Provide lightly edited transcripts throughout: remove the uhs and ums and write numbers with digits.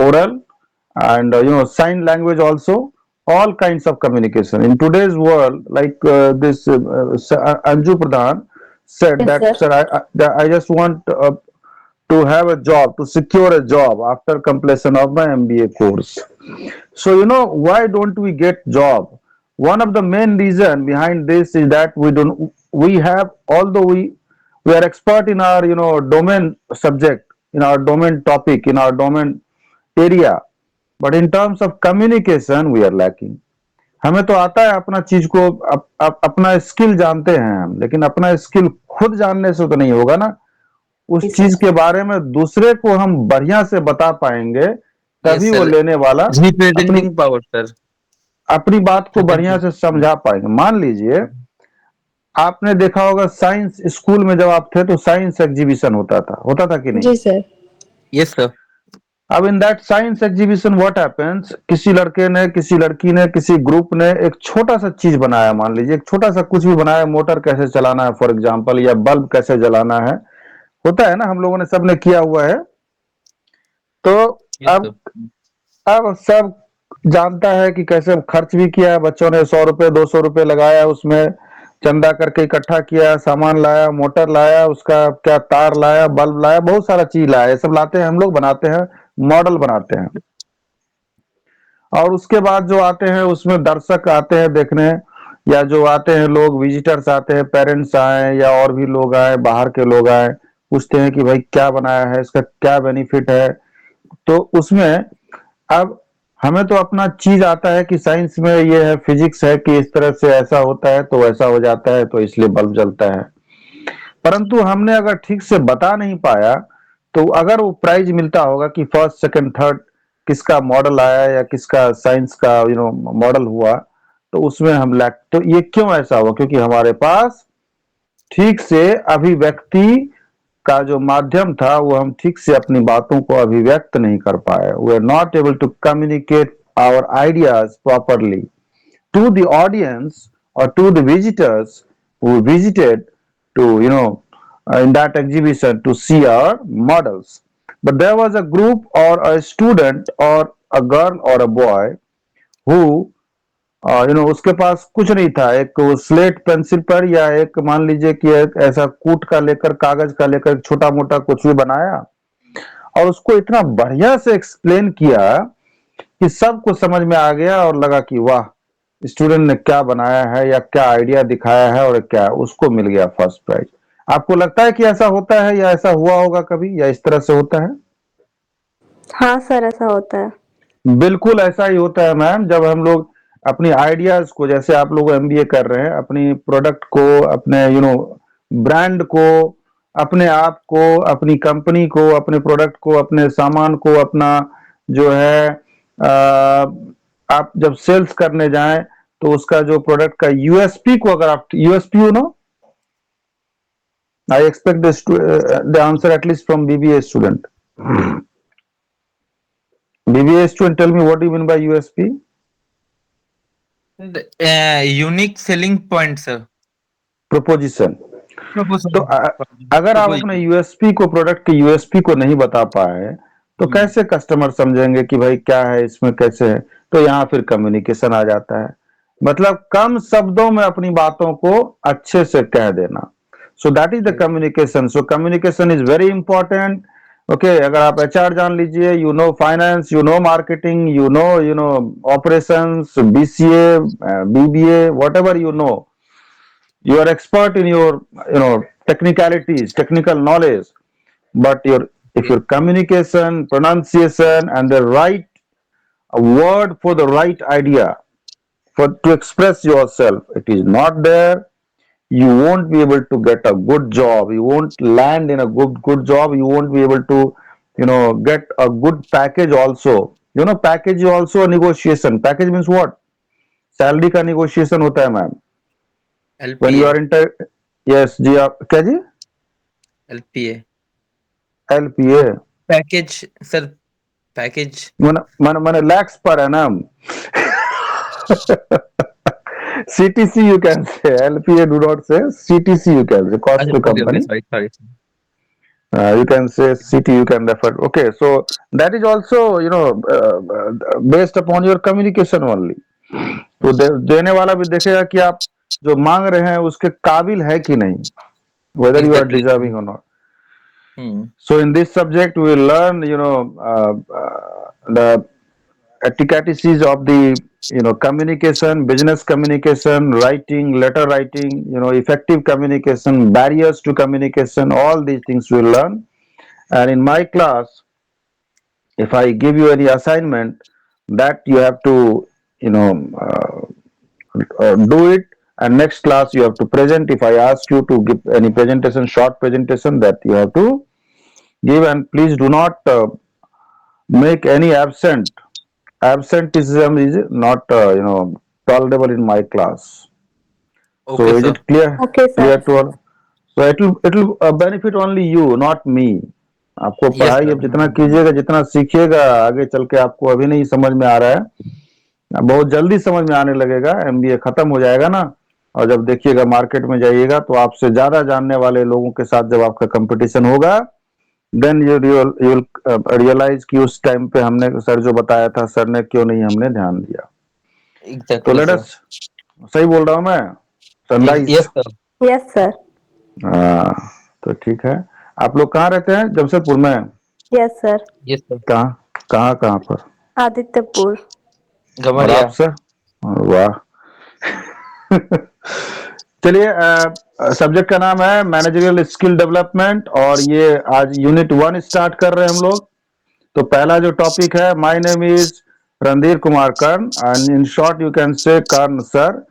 oral, and sign language also, all kinds of communication in today's world. Like this Anju Pradhan said Yes, that, sir. sir, I just want to have a job, to secure a job after completion of my MBA course. So why don't we get job? One of the main reason behind this is that we have, although we are expert in our domain subject, in our domain topic, in our domain area, but in terms of communication we are lacking. हमें तो आता है अपना चीज को, अपना skill जानते हैं हम, लेकिन अपना स्किल खुद जानने से तो नहीं होगा ना। जी उस चीज सर। के बारे में दूसरे को हम बढ़िया से बता पाएंगे, यस तभी वो सर, लेने वाला अपनी रिप्रेजेंटिंग पावर सर। अपनी बात को बढ़िया से रिप्रेजेंटिंग। समझा पाएंगे। मान लीजिए आपने देखा होगा साइंस स्कूल में जब आप थे तो साइंस एग्जीबिशन होता था कि नहीं? जी सर। Yes sir. अब in that science exhibition what happens, किसी लड़के ने, किसी लड़की ने, किसी ग्रुप ने एक छोटा सा चीज बनाया, मान लीजिए एक छोटा सा कुछ भी बनाया, मोटर कैसे चलाना है फॉर एग्जांपल, या बल्ब कैसे जलाना है, होता है ना, हम लोगों ने सबने किया हुआ है। तो यस अब सर। अब सब जानता है कि कैसे खर्च भी किया है, बच्चों ने 100 रुपए 200 रुपए लगाया, उसमें चंदा करके इकट्ठा किया, सामान लाया, मोटर लाया, उसका क्या तार लाया, बल्ब लाया, बहुत सारा चीज लाया, ये सब लाते हैं हम लोग, बनाते हैं, मॉडल बनाते हैं। और उसके बाद जो आते हैं उसमें दर्शक आते हैं देखने, या जो आते हैं लोग, विजिटर्स आते हैं, पेरेंट्स आए या और भी लोग आए, बाहर के लोग आए, पूछते हैं कि भाई क्या बनाया है, इसका क्या बेनिफिट है। तो उसमें अब हमें तो अपना चीज आता है कि साइंस में ये है, फिजिक्स है कि इस तरह से ऐसा होता है तो वैसा हो जाता है, तो इसलिए बल्ब जलता है। परंतु हमने अगर ठीक से बता नहीं पाया, तो अगर वो प्राइज मिलता होगा कि फर्स्ट सेकंड थर्ड किसका मॉडल आया या किसका साइंस का मॉडल हुआ, तो उसमें हम लैक, तो ये क्यों ऐसा हुआ? क्योंकि हमारे पास ठीक से अभिव्यक्ति का जो माध्यम था वो हम ठीक से अपनी बातों को अभिव्यक्त नहीं कर पाए। We are not able to communicate our ideas properly to the audience or to the visitors who visited to in that exhibition to see our models. But there was a group or a student or a girl or a boy who उसके पास कुछ नहीं था, एक slate pencil पर या एक मान लीजिए कि एक ऐसा कूट का लेकर, कागज का लेकर छोटा मोटा कुछ भी बनाया, और उसको इतना बढ़िया से एक्सप्लेन किया कि सबको समझ में आ गया और लगा कि वाह, स्टूडेंट ने क्या बनाया है या क्या आइडिया दिखाया है, और क्या उसको मिल गया फर्स्ट प्राइज। आपको लगता है कि ऐसा होता है, या ऐसा हुआ होगा कभी, या इस तरह से होता है? हाँ सर, ऐसा होता है। बिल्कुल ऐसा ही होता है मैम। जब हम लोग अपनी आइडियाज को, जैसे आप लोग एमबीए कर रहे हैं, अपनी प्रोडक्ट को, अपने ब्रांड को, अपने आप को, अपनी कंपनी को, अपने प्रोडक्ट को, अपने सामान को, अपना जो है आप जब सेल्स करने जाएं तो उसका जो प्रोडक्ट का यूएसपी को, अगर आप USP I expect the answer at least from BBA student. BBA student, tell me what do you mean by USP? Unique selling point sir. Proposition. तो प्रपोजल। अगर आप अपने यूएसपी को, प्रोडक्ट के यूएसपी को नहीं बता पाए, तो कैसे कस्टमर समझेंगे कि भाई क्या है इसमें, कैसे है? तो यहाँ फिर कम्युनिकेशन आ जाता है, मतलब कम शब्दों में अपनी बातों को अच्छे से कह देना। So that is the communication. So communication is very important. Okay, अगर आप एचआर जान लीजिए, finance, marketing, operations, BCA, BBA, what ever you are expert in your technicalities, technical knowledge, but if your communication, pronunciation, and the right word for the right idea for to express yourself, it is not there, you won't be able to get a good job, you won't land in a good job, you won't be able to get a good package also. Package is also a negotiation. Package means what? Salary का negotiation होता है ma'am. when you LPA. are inter yes जी, आप क्या जी? LPA LPA package sir. Package. मन मन lakhs per annum. CTC you can say, LPA do not say, CTC you can say, cost अच्छा, to okay okay, company. Sorry sorry. You can say city, you can refer. Okay, so that is also, based upon your communication only. तो देने वाला भी देखेगा कि आप जो मांग रहे हैं उसके काबिल है कि नहीं, whether you are Exactly. deserving or not. Hmm. So in this subject we will learn, the etiquettes of the, communication, business communication, writing, letter writing, effective communication, barriers to communication, all these things we will learn. And in my class, if I give you any assignment, that you have to, you know do it, and next class you have to present. If I ask you to give any presentation, short presentation, that you have to give, and please do not make any absenteeism is not tolerable in my class. So Okay, is sir. it clear? Okay, Clear sir. to all? So it will benefit only you, not me. आपको Yes, पढ़ाई sir. अब जितना कीजिएगा, जितना सीखिएगा, आगे चल के आपको अभी नहीं समझ में आ रहा है, बहुत जल्दी समझ में आने लगेगा। एमबीए खत्म हो जाएगा ना, और जब देखिएगा मार्केट में जाइएगा तो आपसे ज्यादा जानने वाले लोगों के साथ जब आपका कंपटीशन होगा, देन यू विल रियलाइज कि उस टाइम पे हमने सर जो बताया था, सर ने क्यों नहीं हमने ध्यान दिया। तो Exactly, लेट sir. अस, सही बोल रहा हूँ मैं? Sunrise. Yes, sir. Yes, sir. हाँ, तो ठीक है। आप लोग कहाँ रहते हैं? जमशेदपुर में? Yes, sir. Yes, sir. कहाँ कहाँ कहाँ पर? Adityapur. और आप Gamaria. सर? वाह। चलिए, सब्जेक्ट का नाम है मैनेजरियल स्किल डेवलपमेंट, और ये आज यूनिट 1 स्टार्ट कर रहे हैं हम लोग। तो पहला जो टॉपिक है, my name is Randhir Kumar Karn, and in short you can say Karn sir,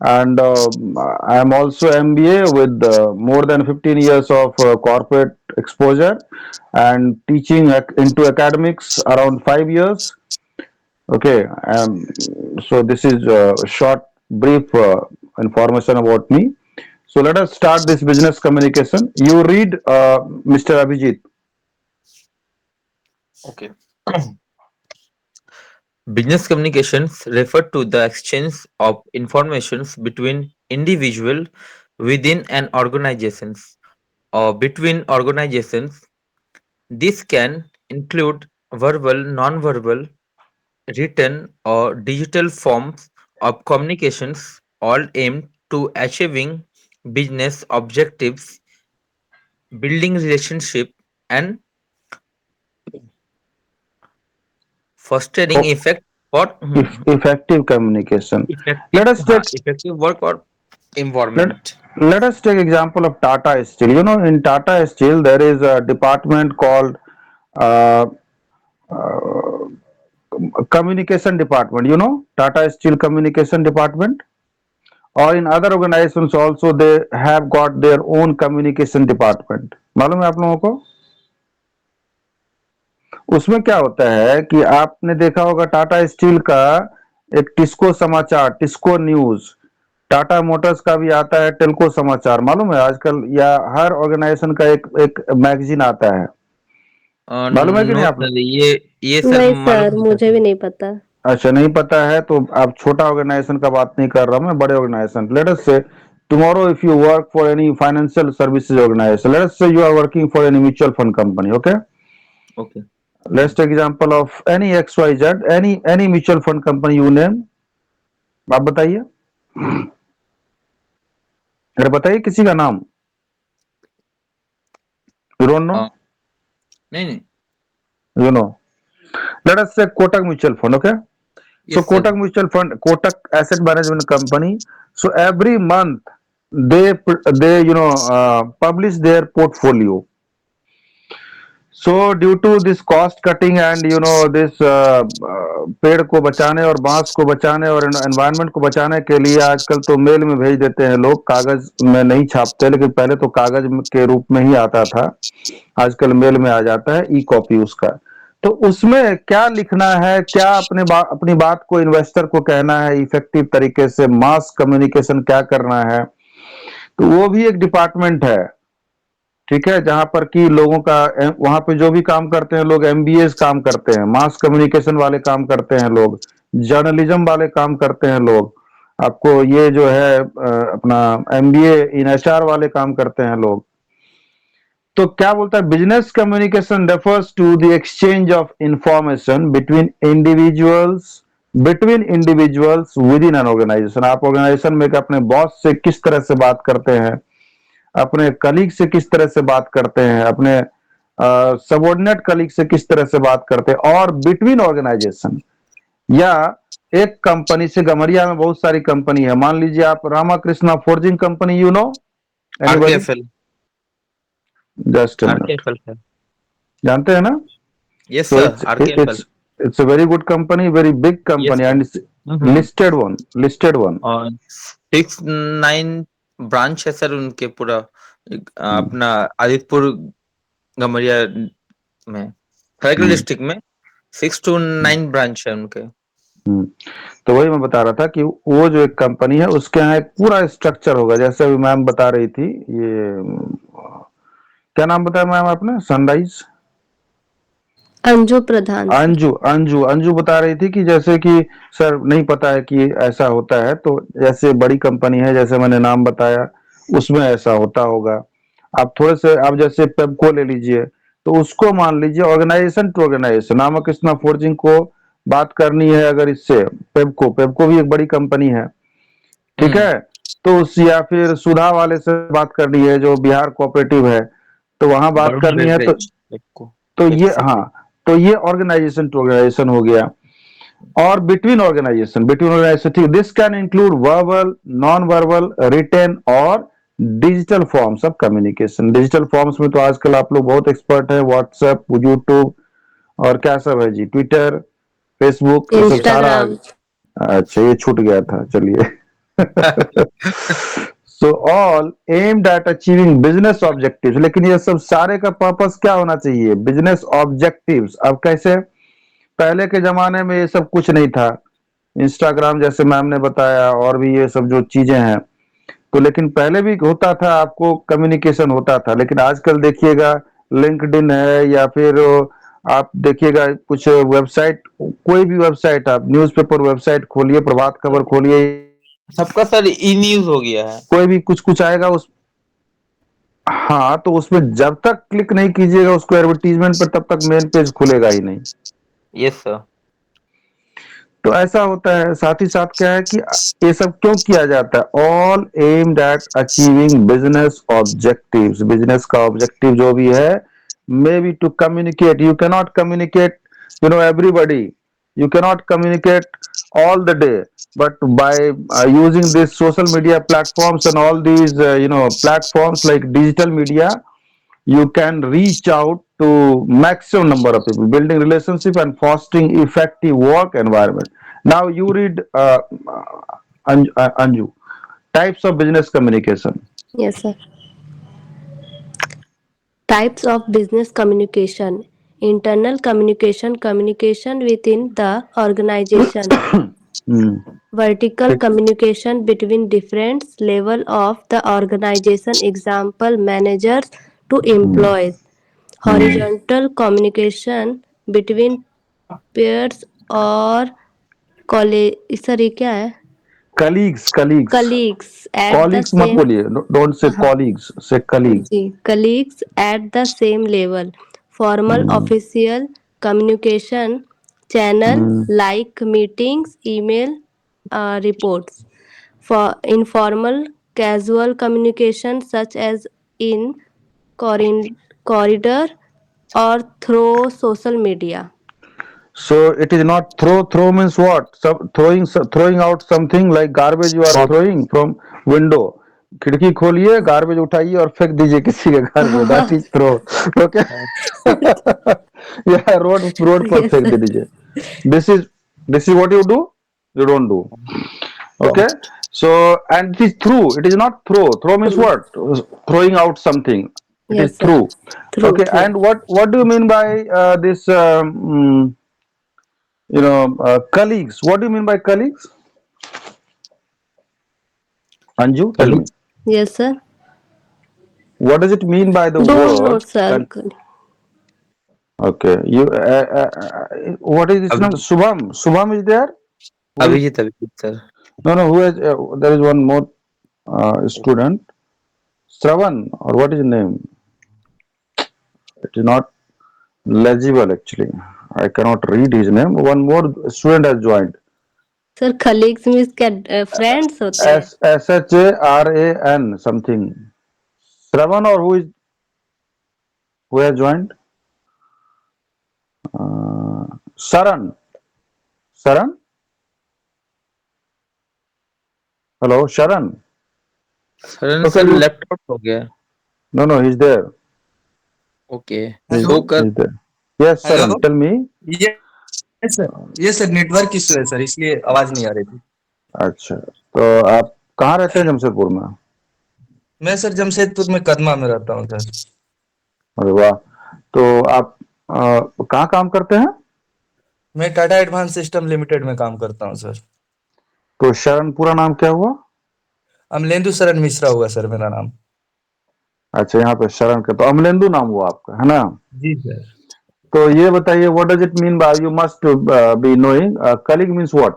and I am also MBA with more than 15 years of corporate exposure, and teaching into academics around 5 years. Okay, so this is a short brief information about me. So let us start this business communication. You read, Mr. Abhijit. Okay. Business communications refer to the exchange of informations between individuals within an organizations or between organizations. This can include verbal, non-verbal, written, or digital forms of communications, all aimed to achieving business objectives, building relationship, and fostering For effect for effective communication. effective Let us take effective work or let environment. let us take example of Tata Steel. In Tata Steel there is a department called uh, uh, communication department. Tata Steel communication department, or in other organizations also they have got their own communication department. मालूम है आप लोगों को? उसमें क्या होता है कि आपने देखा होगा टाटा स्टील का एक टिस्को समाचार, टिस्को न्यूज, टाटा मोटर्स का भी आता है टेल्को समाचार, मालूम है आजकल, या हर ऑर्गेनाइजेशन का एक एक मैगजीन आता है, मालूम है कि नो नहीं आप? सर, ये सर नहीं मालूम सर, नहीं था मुझे सर। भी नहीं पता। अच्छा, नहीं पता है तो आप छोटा ऑर्गेनाइजेशन का बात नहीं कर रहा हूं मैं, बड़े ऑर्गेनाइजेशन। लेट अस से tomorrow if you work for any financial services organization, let us say you are working for any mutual fund company, okay? Okay. Let's take example of any XYZ, any mutual fund company you name, आप बताइए, अरे बताइए किसी का नाम। You don't know? नहीं You know. Let us say Kotak Mutual Fund, okay? So yes sir. Kotak Mutual Fund, Kotak Asset Management Company. So every month they publish their portfolio. So due to this cost cutting and this पेड़ को बचाने और बांस को बचाने और environment को बचाने के लिए आजकल तो मेल में भेज देते हैं लोग, कागज में नहीं छापते, लेकिन पहले तो कागज के रूप में ही आता था, आजकल मेल में आ जाता है, ई कॉपी उसका। तो उसमें क्या लिखना है, क्या अपनी बात को इन्वेस्टर को कहना है इफेक्टिव तरीके से, मास कम्युनिकेशन क्या करना है, तो वो भी एक डिपार्टमेंट है, ठीक है, जहां पर कि लोगों का वहां पे जो भी काम करते हैं लोग, एमबीए काम करते हैं, मास कम्युनिकेशन वाले काम करते हैं लोग, जर्नलिज्म वाले काम करते हैं लोग, आपको ये जो है अपना एमबीए इन एचआर वाले काम करते हैं लोग। तो क्या बोलता है, business communication refers to the exchange of information between individuals within an organisation. आप ऑर्गेनाइजेशन में अपने बॉस से किस तरह से बात करते हैं, अपने कलीग से किस तरह से बात करते हैं, अपने सबऑर्डिनेट कलीग से किस तरह से बात करते हैं, और बिटवीन ऑर्गेनाइजेशन या एक कंपनी से। गमरिया में बहुत सारी कंपनी है, मान लीजिए आप Ramakrishna forging company, you know anybody? RKFL. Just a minute, RKFL है। जानते हैं ना? Yes So sir, RKFL. it's a very good company, very big yes company, sir. and it's listed one. और 6-9 ब्रांच है सर उनके पूरा अपना आदितपुर गमरिया में, खैरगढ़ हम्म, डिस्ट्रिक्ट में 6 to 9 ब्रांच है उनके। हम्म। तो वही मैं बता रहा था कि वो जो एक कंपनी है उसके यहाँ एक पूरा स्ट्रक्चर होगा, जैसे अभी मैम बता रही थी। ये क्या नाम बताया मैम आपने? सनराइज अंजू प्रधान सर। अंजू अंजू अंजू बता रही थी कि जैसे कि सर नहीं पता है कि ऐसा होता है, तो जैसे बड़ी कंपनी है, जैसे मैंने नाम बताया, उसमें ऐसा होता होगा। आप थोड़े से, आप जैसे पेप्को ले लीजिए, तो उसको मान लीजिए organisation to organisation, Ramkrishna forging को बात करनी है अगर इससे, पेप्को पेप्को भी एक बड़ी कंपनी है, ठीक है? तो उस, या फिर सुधा वाले से बात करनी है जो बिहार कोऑपरेटिव है, तो वहां बात वरुण करनी है। बेवरेज को तो ये, एफसीबी। हाँ, तो ये ऑर्गेनाइजेशन टू ऑर्गेनाइजेशन हो गया। और बिटवीन ऑर्गेनाइजेशन, ठीक, this can include verbal, non verbal, written और digital forms of communication. Digital forms में तो आजकल आप लोग बहुत एक्सपर्ट है, व्हाट्सएप, यूट्यूब और क्या सब है जी, ट्विटर, फेसबुक, ये सब सारा। इंस्टाग्राम। अच्छा, ये छूट गया था, चलिए। So all aimed at achieving business objectives. लेकिन ये सब सारे का पर्पस क्या होना चाहिए? Business objectives. अब कैसे? पहले के जमाने में ये सब कुछ नहीं था, इंस्टाग्राम जैसे मैम ने बताया और भी ये सब जो चीजें हैं, तो लेकिन पहले भी होता था, आपको कम्युनिकेशन होता था। लेकिन आजकल देखिएगा, लिंक्डइन है, या फिर आप देखिएगा कुछ वेबसाइट, कोई भी वेबसाइट, आप न्यूज़पेपर वेबसाइट खोलिए, प्रभात खबर खोलिए, सबका सर ई न्यूज हो गया है। कोई भी कुछ कुछ आएगा उस, हाँ, तो उसमें जब तक क्लिक नहीं कीजिएगा उसको एडवर्टीजमेंट पर, तब तक मेन पेज खुलेगा ही नहीं। Yes sir. तो ऐसा होता है। साथ ही साथ क्या है कि ये सब क्यों किया जाता है? All aimed at achieving business objectives. Business का ऑब्जेक्टिव जो भी है, may be to communicate, you cannot communicate, everybody, you cannot communicate all the day, but by using this social media platforms and all these platforms like digital media, you can reach out to maximum number of people, building relationship and fostering effective work environment. Now you read, Anju, types of business communication. Yes sir. Types of business communication: internal communication, communication within the organization; vertical ठीक। communication between different level of the organization, example managers to employees; horizontal communication between peers or sir ये क्या है? colleagues colleagues at the colleagues मत same बोलिए, don't say हाँ colleagues, say colleagues. Ji colleagues at the same level; formal official communication channel like meetings, email, reports; for informal casual communication such as in corridor or through social media. So it is not throw means what? Throwing out something like garbage you are throwing from window. खिड़की खोलिए, garbage उठाइए और फेंक दीजिए किसी के घर में, दैट इज थ्रो। ओके, या रोड पर yes फेंक sir. दे दीजिए। This is what you do, you don't do. Okay, so and it is through, it is not throw means what? Throwing out something, it is Yes sir. through. True, Okay, true. and what do you mean by this colleagues? What do you mean by colleagues? Anju, tell me. Yes sir. What does it mean by the Don't know word? sir. Okay, what is this name? अभी Subham. Subham is there? Abhijit sir. No, no. Who is? There is one more student. Shravan, or what is his name? It is not legible actually. I cannot read his name. One more student has joined. Sir colleagues means क्या friends होते हैं? Sharan something. Shravan or who has joined? Sharan. Sharan? Hello, Sharan. Sir Okay, sir you. Laptop हो गया। No, he's there. Okay, He's, show कर। he's there. Yes, hello. Sharan. Tell me. ये sir network issue है sir, इसलिए आवाज नहीं आ रही थी। अच्छा, तो आप कहाँ रहते हैं जमशेदपुर में? मैं सर जमशेदपुर में कदमा में रहता हूँ सर। अरे वाह, तो आप कहाँ काम करते हैं? मैं टाटा एडवांस सिस्टम लिमिटेड में काम करता हूँ सर। तो शरण पूरा नाम क्या हुआ? अमलेंदु शरण मिश्रा हुआ सर मेरा नाम। अच्छा, यहाँ पे शरण का, तो अमलेंदु नाम हुआ आपका, है ना? जी सर। तो ये बताइए, what does it mean by, you must be knowing, colleague means what?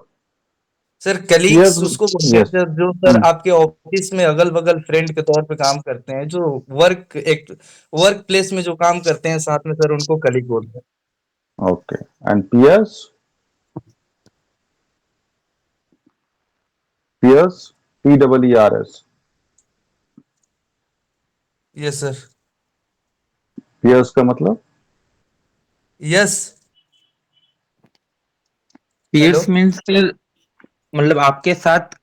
Sir colleagues उसको बोलते हैं यस। सर जो सर आपके ऑफिस में अगल बगल फ्रेंड के तौर पे काम करते हैं, जो वर्क प्लेस में जो काम करते हैं साथ में सर, उनको कलीग बोलते हैं। Okay, and peers? Peers, PEERS। Yes sir. Peers का मतलब? यस। हेलो। पीयर्स मीन्स मतलब आपके साथ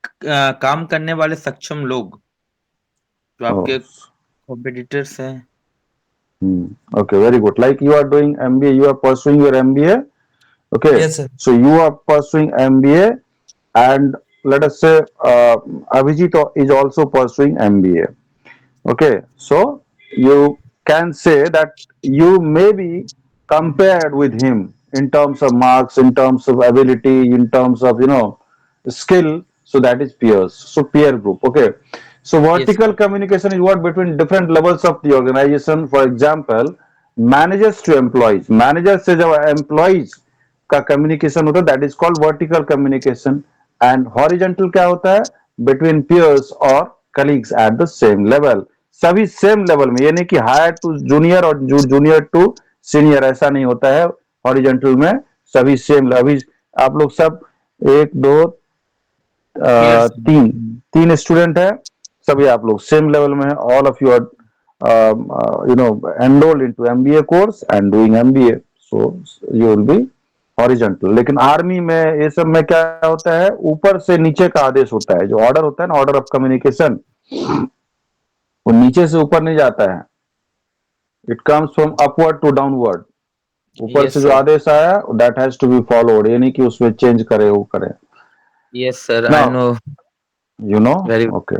काम करने वाले सक्षम लोग, जो आपके कॉम्पिटिटर्स हैं। Okay, very good. Like you are doing MBA, you are pursuing your MBA. Okay, yes sir. so you are pursuing MBA, and let us say Abhijit is also pursuing MBA. Okay, so you can say that you may be compared with him in terms of marks, in terms of ability, in terms of skill. So that is peers. So peer group. Okay. So Yes, vertical communication is what between different levels of the organization. For example, managers to employees. Managers से जब employees का communication होता है, that is called vertical communication. And horizontal क्या होता है? Between peers or colleagues at the same level. सभी same level में, यानी कि हायर टू जूनियर और जूनियर टू सीनियर, ऐसा नहीं होता है हॉरिजॉन्टल में। सभी सेम, अभी आप लोग सब एक दो peers। तीन तीन स्टूडेंट है, सभी आप लोग सेम लेवल में है। All of you are enrolled into MBA course and doing MBA, so you will be horizontal. लेकिन आर्मी में ये सब में क्या होता है, ऊपर से नीचे का आदेश होता है, जो ऑर्डर होता है ना, ऑर्डर ऑफ कम्युनिकेशन, वो नीचे से ऊपर नहीं जाता है। It comes from upward to downward. ऊपर Yes, से जो sir. आदेश आया, that has to be followed, ये नहीं कि उसमें चेंज करे वो करे। Yes, sir. I now know you know, very. Okay,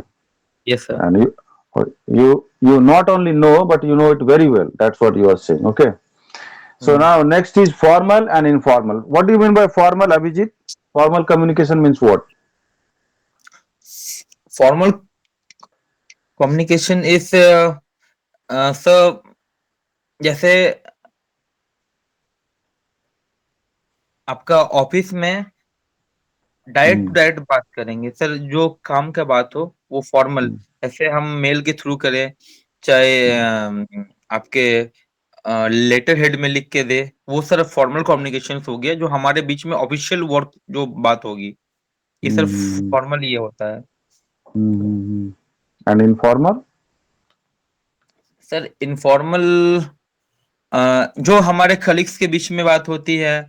Yes, sir. and you not only know but you know it very well. That's what you are saying. Okay, so now next is formal and informal. What do you mean by formal, Abhijit? Formal communication means what? Formal communication is sir, जैसे आपका office में direct to direct बात करेंगे sir, जो काम का बात हो वो फॉर्मल, ऐसे हम मेल के थ्रू करें, चाहे आपके लेटर हेड में लिख के दे, वो सर फॉर्मल कम्युनिकेशन हो गया। जो हमारे बीच में ऑफिशियल वर्क जो बात होगी, ये सर फॉर्मल ये होता है। And informal? सर इनफॉर्मल जो हमारे कलीग्स के बीच में बात होती है,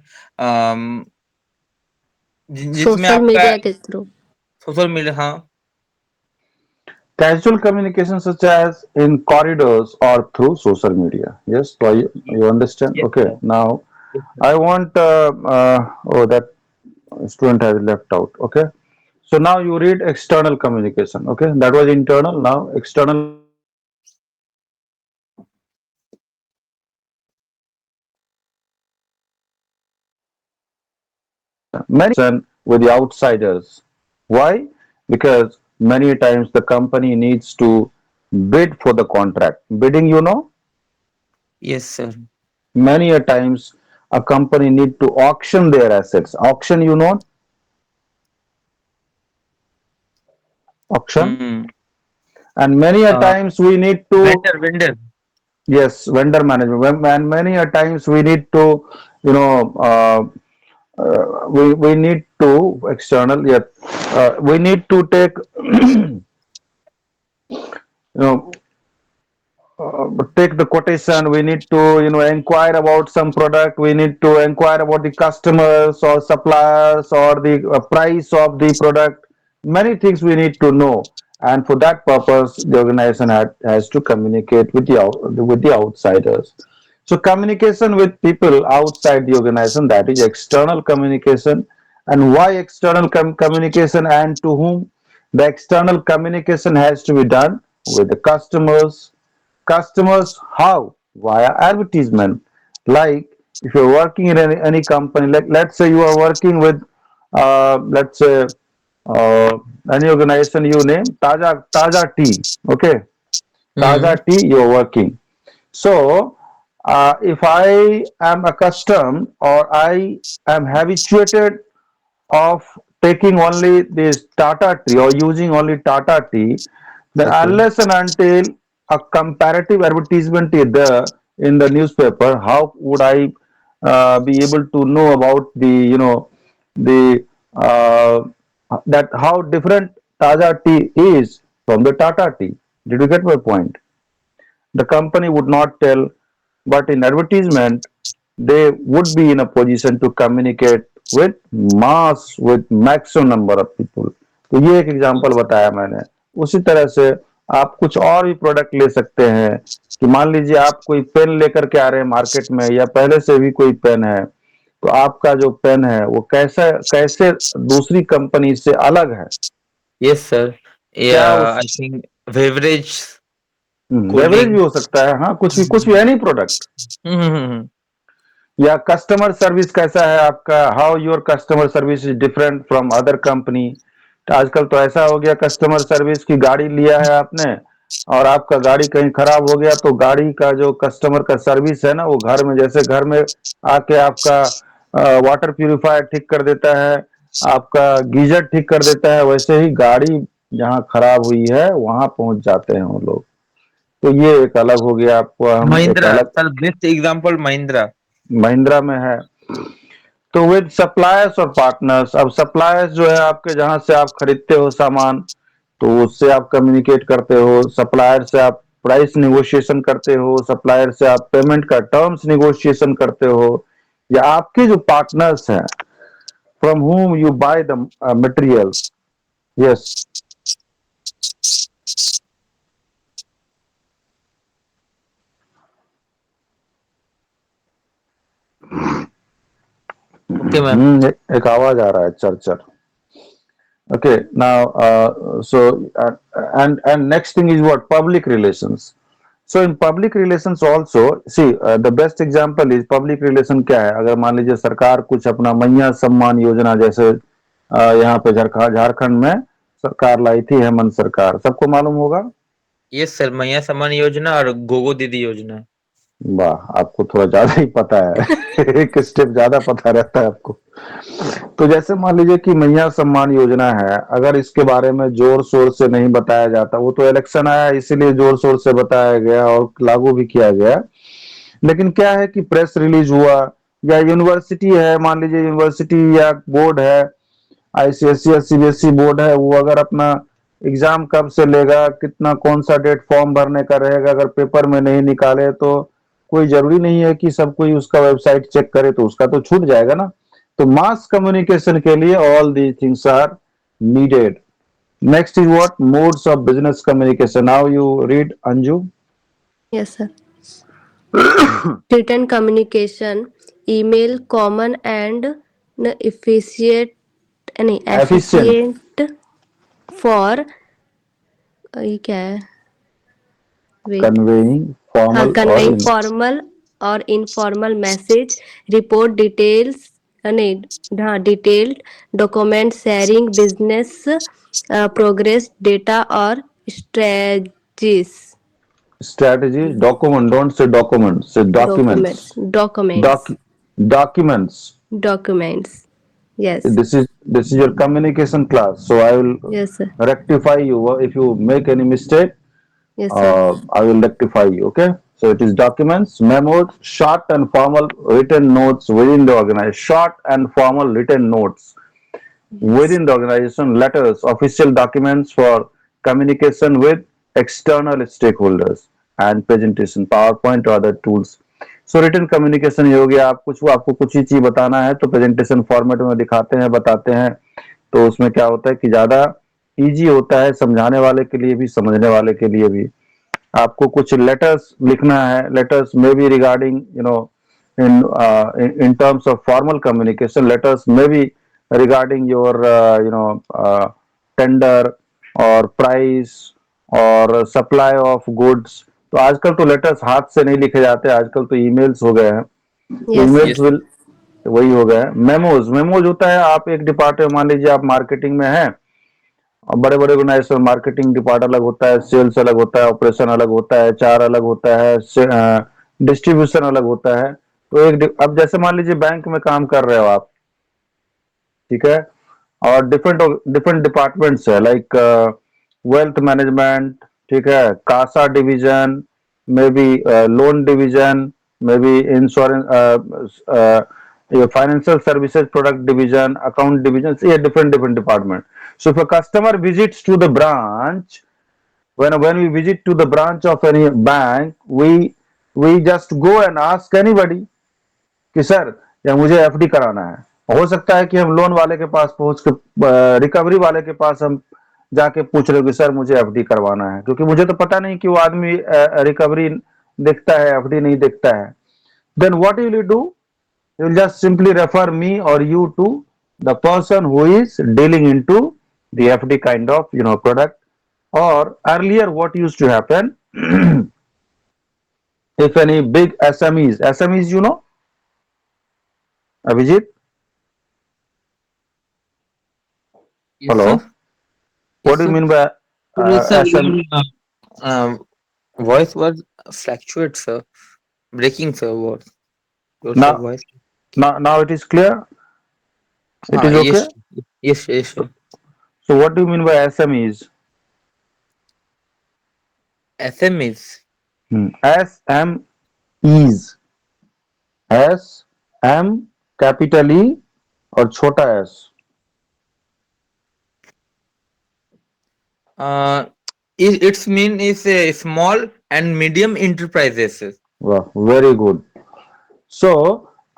जिसमें सोशल आपका मीडिया के थ्रू। सोशल मीडिया, हाँ। Casual communication such as in corridors or through social media. Yes, so you understand? Yes, Okay, sir. now Yes, sir. I want oh, that student has left out. Okay, so now you read external communication. Okay, that was internal. Now external. Many with the outsiders. Why? Because many times the company needs to bid for the contract. Bidding, you know, Yes, sir. many a times a company need to auction their assets. Auction, you know, auction. Hmm. And many a times we need to Vendor. Yes, vendor management. And many a times we need to, you know, we need to external. Yeah, we need to take, you know, take the quotation. We need to, you know, inquire about some product. We need to inquire about the customers or suppliers or the price of the product. Many things we need to know, and for that purpose the organization has to communicate with with the outsiders. So communication with people outside the organization, that is external communication. And why external communication, and to whom? The external communication has to be done with the customers. Customers how? Via advertisement. Like if you're working in any company, like let's say you are working with, let's say, uh, any organization you name, Taja Tea. Okay, Hmm. Taja Tea, you're working. So, if I am accustomed or I am habituated of taking only this Tata tea or using only Tata tea, then Okay. unless and until a comparative advertisement is there in the newspaper, how would I be able to know about the, the uh, that how different Taja tea is from the Tata tea? Did you get my point? The company would not tell, but in advertisement they would be in a position to communicate with mass, with maximum number of people. तो ये एक example बताया मैंने। उसी तरह से आप कुछ और भी प्रोडक्ट ले सकते हैं कि मान लीजिए आप कोई पेन लेकर के आ रहे हैं मार्केट में, या पहले से भी कोई पेन है, तो आपका जो पेन है वो कैसे कैसे दूसरी कंपनी से अलग है, Yes, sir. क्या Yeah, उस I think beverage, बेवरेज भी cooling. हो सकता है, हाँ, कुछ भी एनी प्रोडक्ट। Hmm. या कस्टमर सर्विस कैसा है आपका, how your customer service is different from other company. तो आजकल तो ऐसा हो गया कस्टमर सर्विस की, गाड़ी लिया है आपने और आपका गाड़ी कहीं खराब हो गया, तो गाड़ी का जो कस्टमर का सर्विस है ना, वो घर में, जैसे घर में आके आपका वाटर प्यूरिफायर ठीक कर देता है, आपका गीजर ठीक कर देता है, वैसे ही गाड़ी जहाँ खराब हुई है वहां पहुंच जाते हैं वो लोग। तो ये एक अलग हो गया, आपको हम एक Mahindra, अलग sir. Best example, Mahindra. Mahindra में है। तो विद सप्लायर्स और पार्टनर्स, अब सप्लायर्स जो है आपके, जहां से आप खरीदते हो सामान, तो उससे आप कम्युनिकेट करते हो। सप्लायर से आप प्राइस निगोशिएशन करते हो, सप्लायर से आप पेमेंट का टर्म्स निगोशिएशन करते हो। या आपके जो पार्टनर्स हैं, from whom you by the materials. Yes. Okay, ma'am. एक आवाज आ रहा है, चर चर। Okay, now, and next thing is what? Public relations. So in public relations also, see, the best example is public relation क्या है? अगर मान लीजिए सरकार कुछ अपना मैया सम्मान योजना, जैसे यहाँ पे झारखंड में सरकार लाई थी, हेमंत सरकार, सबको मालूम होगा। Yes, sir. मैया सम्मान योजना और गोगो दीदी योजना. वाह, आपको थोड़ा ज्यादा ही पता है एक स्टेप ज्यादा पता रहता है आपको। तो जैसे मान लीजिए कि मैया सम्मान योजना है, अगर इसके बारे में जोर शोर से नहीं बताया जाता, वो तो इलेक्शन आया इसीलिए जोर शोर से बताया गया और लागू भी किया गया। लेकिन क्या है कि प्रेस रिलीज हुआ, या यूनिवर्सिटी है, मान लीजिए यूनिवर्सिटी या बोर्ड है, आईसीएसई या सीबीएसई बोर्ड है, वो अगर अपना एग्जाम कब से लेगा, कितना, कौन सा डेट फॉर्म भरने का रहेगा, अगर पेपर में नहीं निकाले तो कोई जरूरी नहीं है कि सब कोई उसका वेबसाइट चेक करे, तो उसका तो छूट जाएगा ना। तो मास कम्युनिकेशन के लिए all the things are needed. Next is what? Modes of business communication. Now you read, Anju. Yes, sir. Written communication, email, common and efficient, efficient, efficient for ये क्या है? Wait. कन्वेइंग हाँ, फॉर्मल और conveying formal और informal message, report details, नहीं, हाँ, detailed document sharing, business progress, data और strategies, strategies, document, don't say documents, say documents, documents. documents, Documents. documents. Yes, This is your communication class, so I will yes, sir. rectify you if you make any mistake. Yes, sir. I will rectify you. Okay. So it is documents, memos, short and formal written notes within the organization, short and formal written notes Yes. within the organization, letters, official documents for communication with external stakeholders and presentation, PowerPoint or other tools. So written communication ये हो गया, आप कुछ आपको कुछ ही चीज बताना है तो प्रेजेंटेशन फॉर्मेट में दिखाते हैं, बताते हैं, तो उसमें क्या होता है कि ज्यादा इजी होता है समझाने वाले के लिए भी, समझने वाले के लिए भी। आपको कुछ लेटर्स लिखना है, लेटर्स में be regarding in terms of formal communication, letters may be regarding your tender or price और सप्लाई ऑफ गुड्स। तो आजकल तो लेटर्स हाथ से नहीं लिखे जाते, आजकल तो ईमेल्स हो गए हैं, तो Yes, emails Yes. sir. Will वही हो गया है। मेमोज, मेमोज होता है, आप एक डिपार्टमेंट, मान लीजिए आप मार्केटिंग में हैं, और बड़े बड़े ऑर्गेनाइजेशन मार्केटिंग डिपार्ट अलग होता है, सेल्स अलग होता है, ऑपरेशन अलग होता है, चार अलग होता है, डिस्ट्रीब्यूशन अलग होता है। तो अब जैसे मान लीजिए बैंक में काम कर रहे हो आप, ठीक है, और डिफरेंट डिफरेंट डिपार्टमेंट्स है, लाइक वेल्थ मैनेजमेंट, ठीक है, CASA division, maybe loan division, maybe insurance, ये financial services product division, account division, ये different different department. So if a customer visits to the branch, when we visit to the branch of any bank, we just go and ask anybody कि sir या मुझे FD कराना है। हो सकता है कि हम लोन वाले के पास पहुंच के, रिकवरी वाले के पास हम जाके पूछ रहे हो कि सर मुझे एफडी करवाना है, क्योंकि मुझे तो पता नहीं कि वो आदमी रिकवरी देखता है, एफडी नहीं देखता है। Then what will you do? You will just simply refer me or you to the person who is dealing into the FD kind of product. Or earlier what used to happen, if any big SMEs, Abhijit, Yes, hello, sir. what Yes, do you sir. mean by Sir, SM? voice was fluctuate, sir. Breaking, sir. What? Your sir Now, voice. now it is clear. It is okay. Yes, yes, yes, sir. So what do you mean by SMEs? SMEs. SMEs, SM capital E और छोटा s। Uh, its mean is a small and medium enterprises. वाह, very good. सो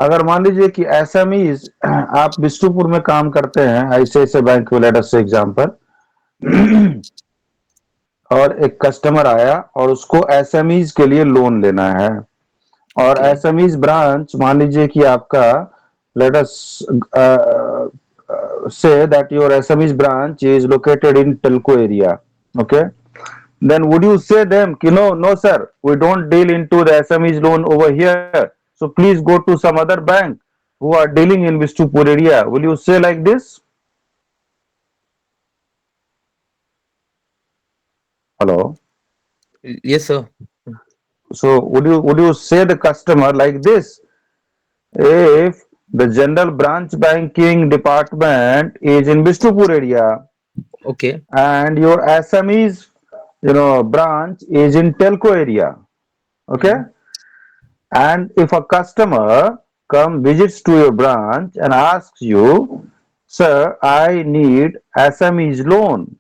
अगर मान लीजिए कि SMEs, आप बिष्टुपुर में काम करते हैं, ऐसे बैंक में, लेट अस से एग्जांपल, और एक कस्टमर आया और उसको एसएमईज के लिए लोन लेना है, और Okay. एसएमईज ब्रांच मान लीजिए कि आपका, let us say that your SMEs branch is located in telco area, okay, then would you say them कि no sir, we don't deal into the SMEs loan over here, so please go to some other bank who are dealing in Vistupur area? Will you say like this? Hello? Yes, sir. So would you say the customer like this? If the general branch banking department is in Vistupur area Okay. and your SMEs branch is in telco area, okay, and if a customer come visits to your branch and asks you, sir, I need SMEs loan,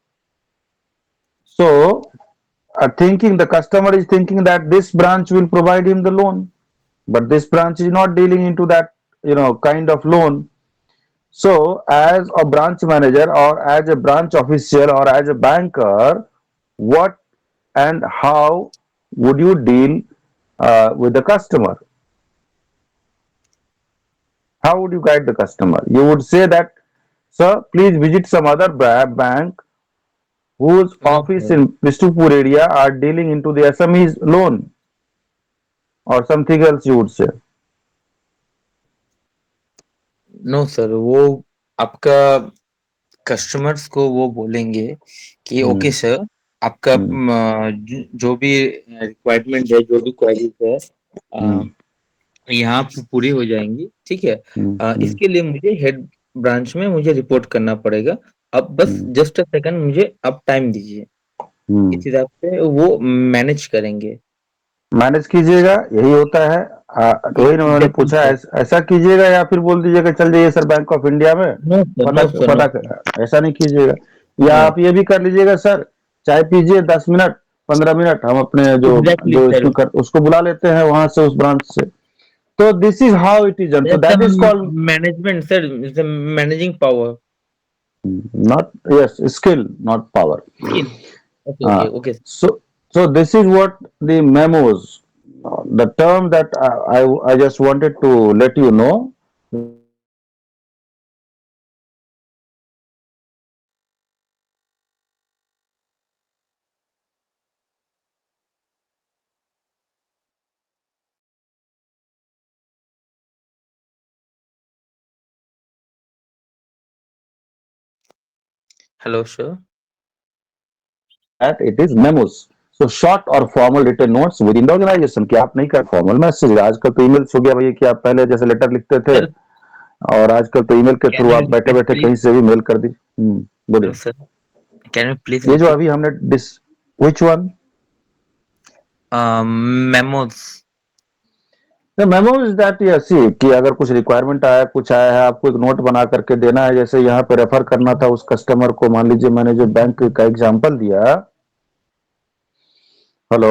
so thinking, the customer is thinking that this branch will provide him the loan, but this branch is not dealing into that kind of loan. So as a branch manager or as a branch official or as a banker, what and how would you deal with the customer? How would you guide the customer? You would say that, sir, please visit some other bank whose No, office sir. in Vistupur area are dealing into the SMEs loan, or something else you would say. No, sir. वो आपका customers को वो बोलेंगे कि okay sir, आपका जो भी requirement है, जो भी क्वेरीज है, यहाँ पूरी हो जाएंगी, ठीक है। इसके लिए मुझे हेड ब्रांच में मुझे रिपोर्ट करना पड़ेगा। अब बस जस्ट अ सेकंड मुझे आप टाइम दीजिए, इस हिसाब से वो मैनेज करेंगे। मैनेज कीजिएगा, यही होता है। तो वही उन्होंने पूछा, ऐसा कीजिएगा या फिर बोल दीजिएगा चल जाइए सर बैंक ऑफ इंडिया में, नो सर, पता नो सर, नो। पता, ऐसा नहीं कीजिएगा। या नो, आप ये भी कर लीजिएगा सर, चाय पीजिए 10 मिनट 15 मिनट, हम अपने जो एग्जैक्टली जो सर। इसमें कर उसको बुला लेते हैं वहां से, उस ब्रांच से। तो this is how it is, तो that is called management sir, managing power not, yes, skill, not power. Skill. Okay, okay, uh, okay. so so this is what the memos, the term that I just wanted to let you know. Hello sir. That it is memos, so short or formal written notes within the organization, कि आप नहीं कर formal message. आजकल तो emails हो गया भैया, कि आप पहले जैसे लेटर लिखते थे, सर, और आजकल तो ईमेल के कैन थ्रू यू आप बैठे रिपीट बैठे कहीं प्लीज? से भी मेल कर दी। बोलिए। सर, कैन यू प्लीज ये जो रिपीट? अभी हमने डिस which one? Memos. The memo is that, yes, see, कि अगर कुछ रिक्वायरमेंट आया, कुछ आया है, आपको एक नोट बना करके देना है। जैसे यहाँ पे रेफर करना था उस कस्टमर को, मान लीजिए मैंने जो बैंक का एग्जांपल दिया। Hello.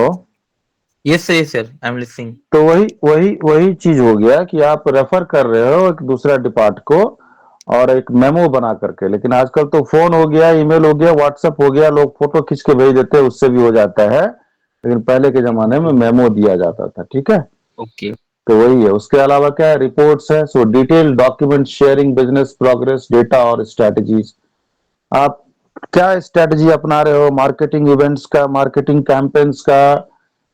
Yes sir, yes sir, I am listening. तो वही वही वही चीज हो गया कि आप रेफर कर रहे हो एक दूसरा डिपार्ट को, और एक मेमो बना करके। लेकिन आजकल तो फोन हो गया, ईमेल हो गया, व्हाट्सएप हो गया, लोग फोटो खींच के भेज देते हैं, उससे भी हो जाता है। लेकिन पहले के जमाने में मेमो दिया जाता था, ठीक है। ओके। तो वही है। उसके अलावा क्या है, रिपोर्ट्स है। सो detail document sharing, business progress, data और स्ट्रेटजीज। आप क्या स्ट्रेटजी अपना रहे हो, मार्केटिंग इवेंट्स का, मार्केटिंग कैंपेन्स का,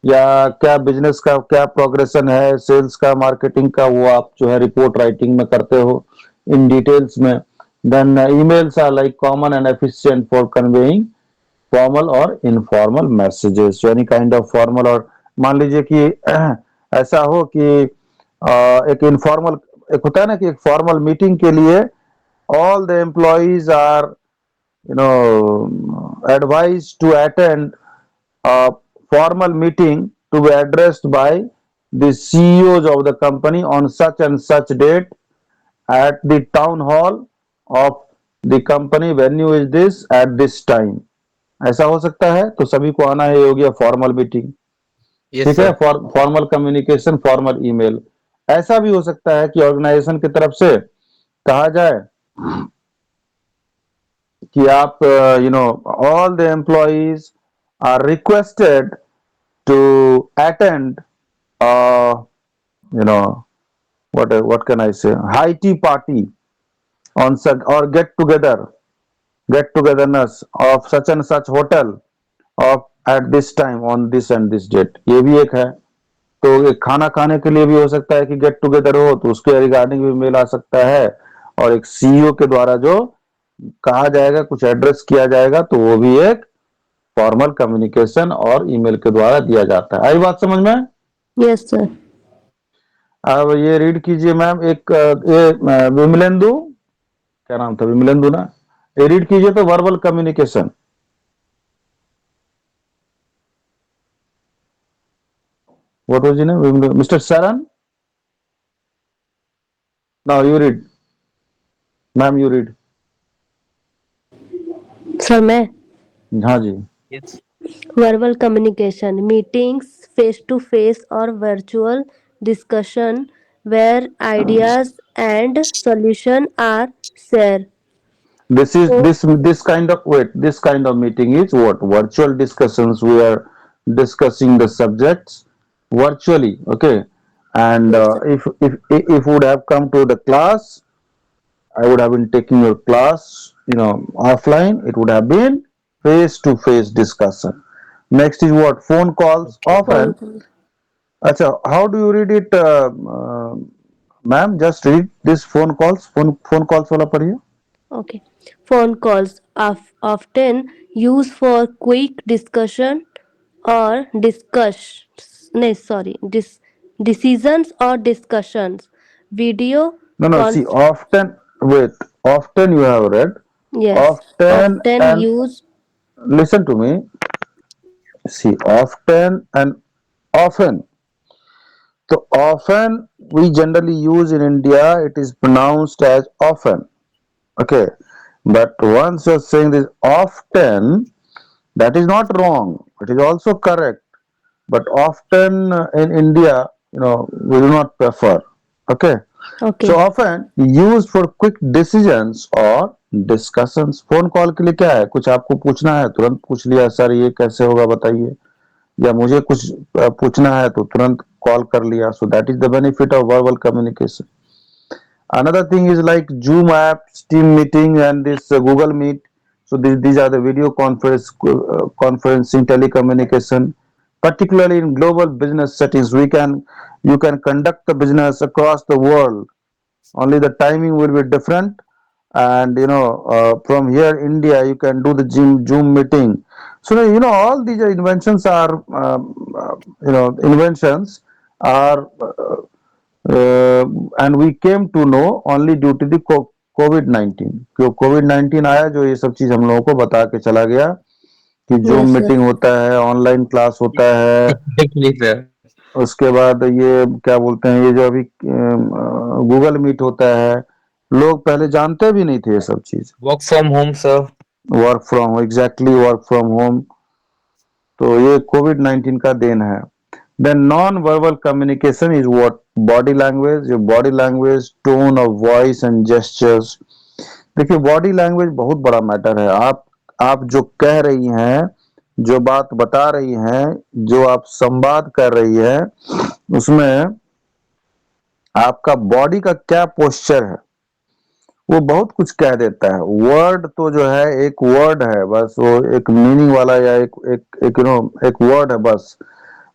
या क्या बिजनेस का क्या प्रोग्रेशन है, सेल्स का, मार्केटिंग का, वो आप जो है रिपोर्ट राइटिंग में करते हो इन डिटेल्स में। Then emails are like common and efficient for conveying formal और informal messages, any kind of formal. और मान लीजिए कि ऐसा हो कि एक इनफॉर्मल, एक होता है ना कि एक फॉर्मल मीटिंग के लिए all the employees are advised to attend a formal meeting to be addressed by the CEOs of the company on such and such date at the town hall of the company, venue is this at this time। ऐसा हो सकता है, तो सभी को आना है, ये हो गया फॉर्मल मीटिंग। यस ठीक है, sir. Formal communication, formal email. ऐसा भी हो सकता है कि ऑर्गेनाइजेशन की तरफ से कहा जाए कि आप all the employees are requested to attend what can I say, high tea party on such, or get togetherness of such and such hotel of at this time on this and this date। ये भी एक है। तो एक खाना खाने के लिए भी हो सकता है कि गेट टुगेदर हो, तो उसके रिगार्डिंग भी मेल आ सकता है। और एक सीईओ के द्वारा जो कहा जाएगा, कुछ एड्रेस किया जाएगा, तो वो भी एक फॉर्मल कम्युनिकेशन और ईमेल के द्वारा दिया जाता है। आई बात समझ में? Yes sir. अब ये रीड कीजिए मैम, एक ये विमलेंदु, क्या नाम था, विमलेंदु ना। ये रीड कीजिए तो verbal communication. What was your name? Mister Sharan. Now you read ma'am, you read. Sir मैं हाँ जी। Yes. verbal communication meetings face to face or virtual discussion where ideas and solution are shared. This is So this kind of, wait, this kind of meeting is what? Virtual discussions. We are discussing the subjects virtually, okay? And yes sir. if would have come to the class, I would have been taking your class, offline. It would have been face to face discussion. Next is what? Phone calls. Okay. Phone Often. call. Acha, how do you read it, ma'am? Just read this phone calls. Phone calls वाला पढ़िए. Okay. Phone calls often used for quick discussion or decisions or discussions. Video No, no. See, conf often. Wait. Often you have read. yes, Often often and used. listen to me. See, often and often. So often we generally use in India, it is pronounced as often. Okay, but once you're saying this often, that is not wrong, it is also correct. But often in India, we do not prefer. Okay, Okay. so often used for quick decisions or discussions. Phone call के लिए क्या है, कुछ आपको पूछना है तुरंत पूछ लिया, सर ये कैसे होगा बताइए, या मुझे कुछ पूछना है तो तुरंत कॉल कर लिया. So that is the benefit of verbal communication. Another thing is like Zoom apps, Team meeting, and this Google Meet. So these are the video conferencing telecommunication. Particularly in global business settings, you can conduct the business across the world. Only the timing will be different. And from here India, you can do the Zoom meeting. So all these inventions are inventions are and we came to know only due to the COVID-19. क्यों COVID-19 आया जो ये सब चीज हम लोगों को बता के चला गया कि जूम Yes, sir. मीटिंग होता है, ऑनलाइन क्लास होता है. Exactly, sir. उसके बाद ये क्या बोलते हैं, ये जो अभी गूगल मीट होता है, लोग पहले जानते भी नहीं थे ये सब चीज. Work from home, sir. Work from exactly work from home. तो ये COVID-19 का देन है. Then non verbal communication is what, body language. जो body language, tone of voice and gestures. देखिए बॉडी लैंग्वेज बहुत बड़ा मैटर है. आप जो कह रही हैं, जो बात बता रही हैं, जो आप संवाद कर रही है, उसमें आपका बॉडी का क्या पोस्चर है वो बहुत कुछ कह देता है. वर्ड तो जो है एक वर्ड है बस, वो एक मीनिंग वाला या एक वर्ड है बस.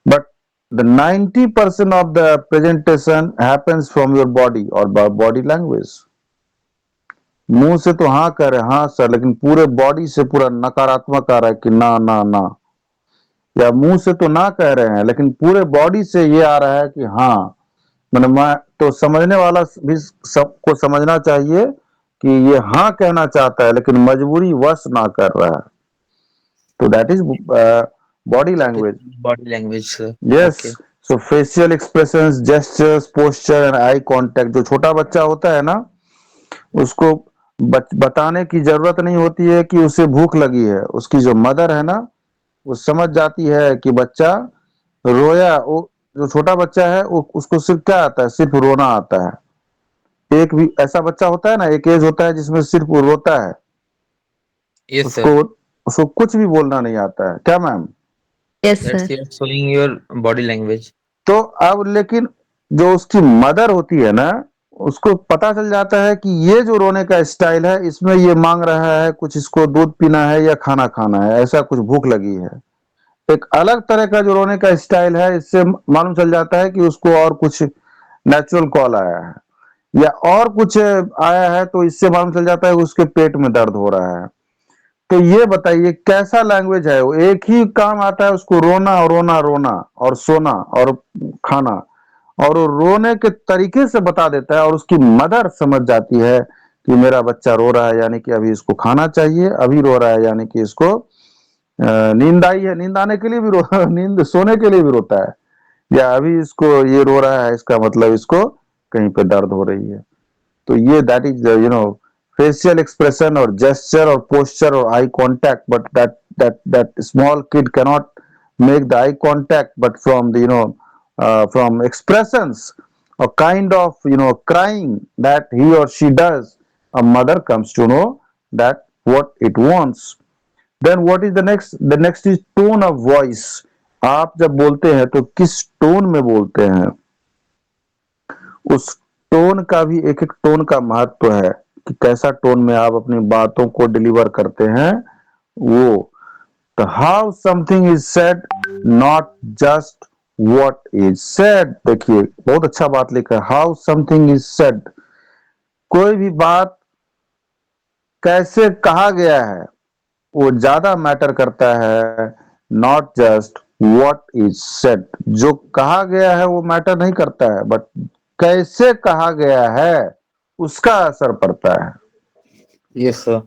But the 90% of the presentation happens from your body or body language. मुंह से तो हाँ कह रहे हाँ सर, लेकिन पूरे बॉडी से पूरा नकारात्मक आ रहा है कि ना ना ना. या मुंह से तो ना कह रहे हैं लेकिन पूरे बॉडी से ये आ रहा है कि हाँ. मैं तो समझने वाला भी सबको समझना चाहिए कि ये हाँ कहना चाहता है लेकिन मजबूरी वश ना कर रहा है. तो that is body language. Body language, sir. Yes. Okay. So facial expressions, gestures, posture and eye contact. जो छोटा बच्चा होता है ना, उसको बताने की जरूरत नहीं होती है कि उसे भूख लगी है. उसकी जो मदर है ना, वो समझ जाती है कि बच्चा रोया. वो जो छोटा बच्चा है उसको सिर्फ क्या आता है, सिर्फ रोना आता है. एक भी ऐसा बच्चा होता है ना, एक एज होता है जिसमें सिर्फ वो रोता है. Yes, sir. उसको कुछ भी बोलना नहीं आता है. क्या ma'am? Yes, That's sir. you're showing your body language. तो अब लेकिन जो उसकी मदर होती है ना, उसको पता चल जाता है कि ये जो रोने का स्टाइल है, इसमें ये मांग रहा है कुछ, इसको दूध पीना है या खाना खाना है, ऐसा कुछ भूख लगी है. एक अलग तरह का जो रोने का स्टाइल है, इससे मालूम चल जाता है कि उसको और कुछ नेचुरल कॉल आया है या और कुछ आया है. तो इससे मालूम चल जाता है कि उसके पेट में दर्द हो रहा है. तो ये बताइए कैसा लैंग्वेज है वो. एक ही काम आता है उसको, रोना और रोना रोना और सोना और खाना, और वो रोने के तरीके से बता देता है. और उसकी मदर समझ जाती है कि मेरा बच्चा रो रहा है, यानी कि अभी इसको खाना चाहिए. अभी रो रहा है यानी कि इसको नींद आई है. नींद आने के लिए भी नींद सोने के लिए भी रोता है. या अभी इसको ये रो रहा है, इसका मतलब इसको कहीं पे दर्द हो रही है. तो ये that is facial expression or gesture or posture or eye contact. But that small kid cannot make the eye contact, but from the from expressions or kind of crying that he or she does, a mother comes to know that what it wants. Then what is the next is tone of voice. आप जब बोलते हैं तो किस tone में बोलते हैं, उस टोन का भी एक एक टोन का महत्व है कि कैसा टोन में आप अपनी बातों को डिलीवर करते हैं. वो तो how something is said, not just what is said. देखिए बहुत अच्छा बात लिखा है, हाउ समथिंग इज सेड. कोई भी बात कैसे कहा गया है वो ज्यादा मैटर करता है, not just what is said. जो कहा गया है वो मैटर नहीं करता है, बट कैसे कहा गया है उसका असर पड़ता है. Yes, sir.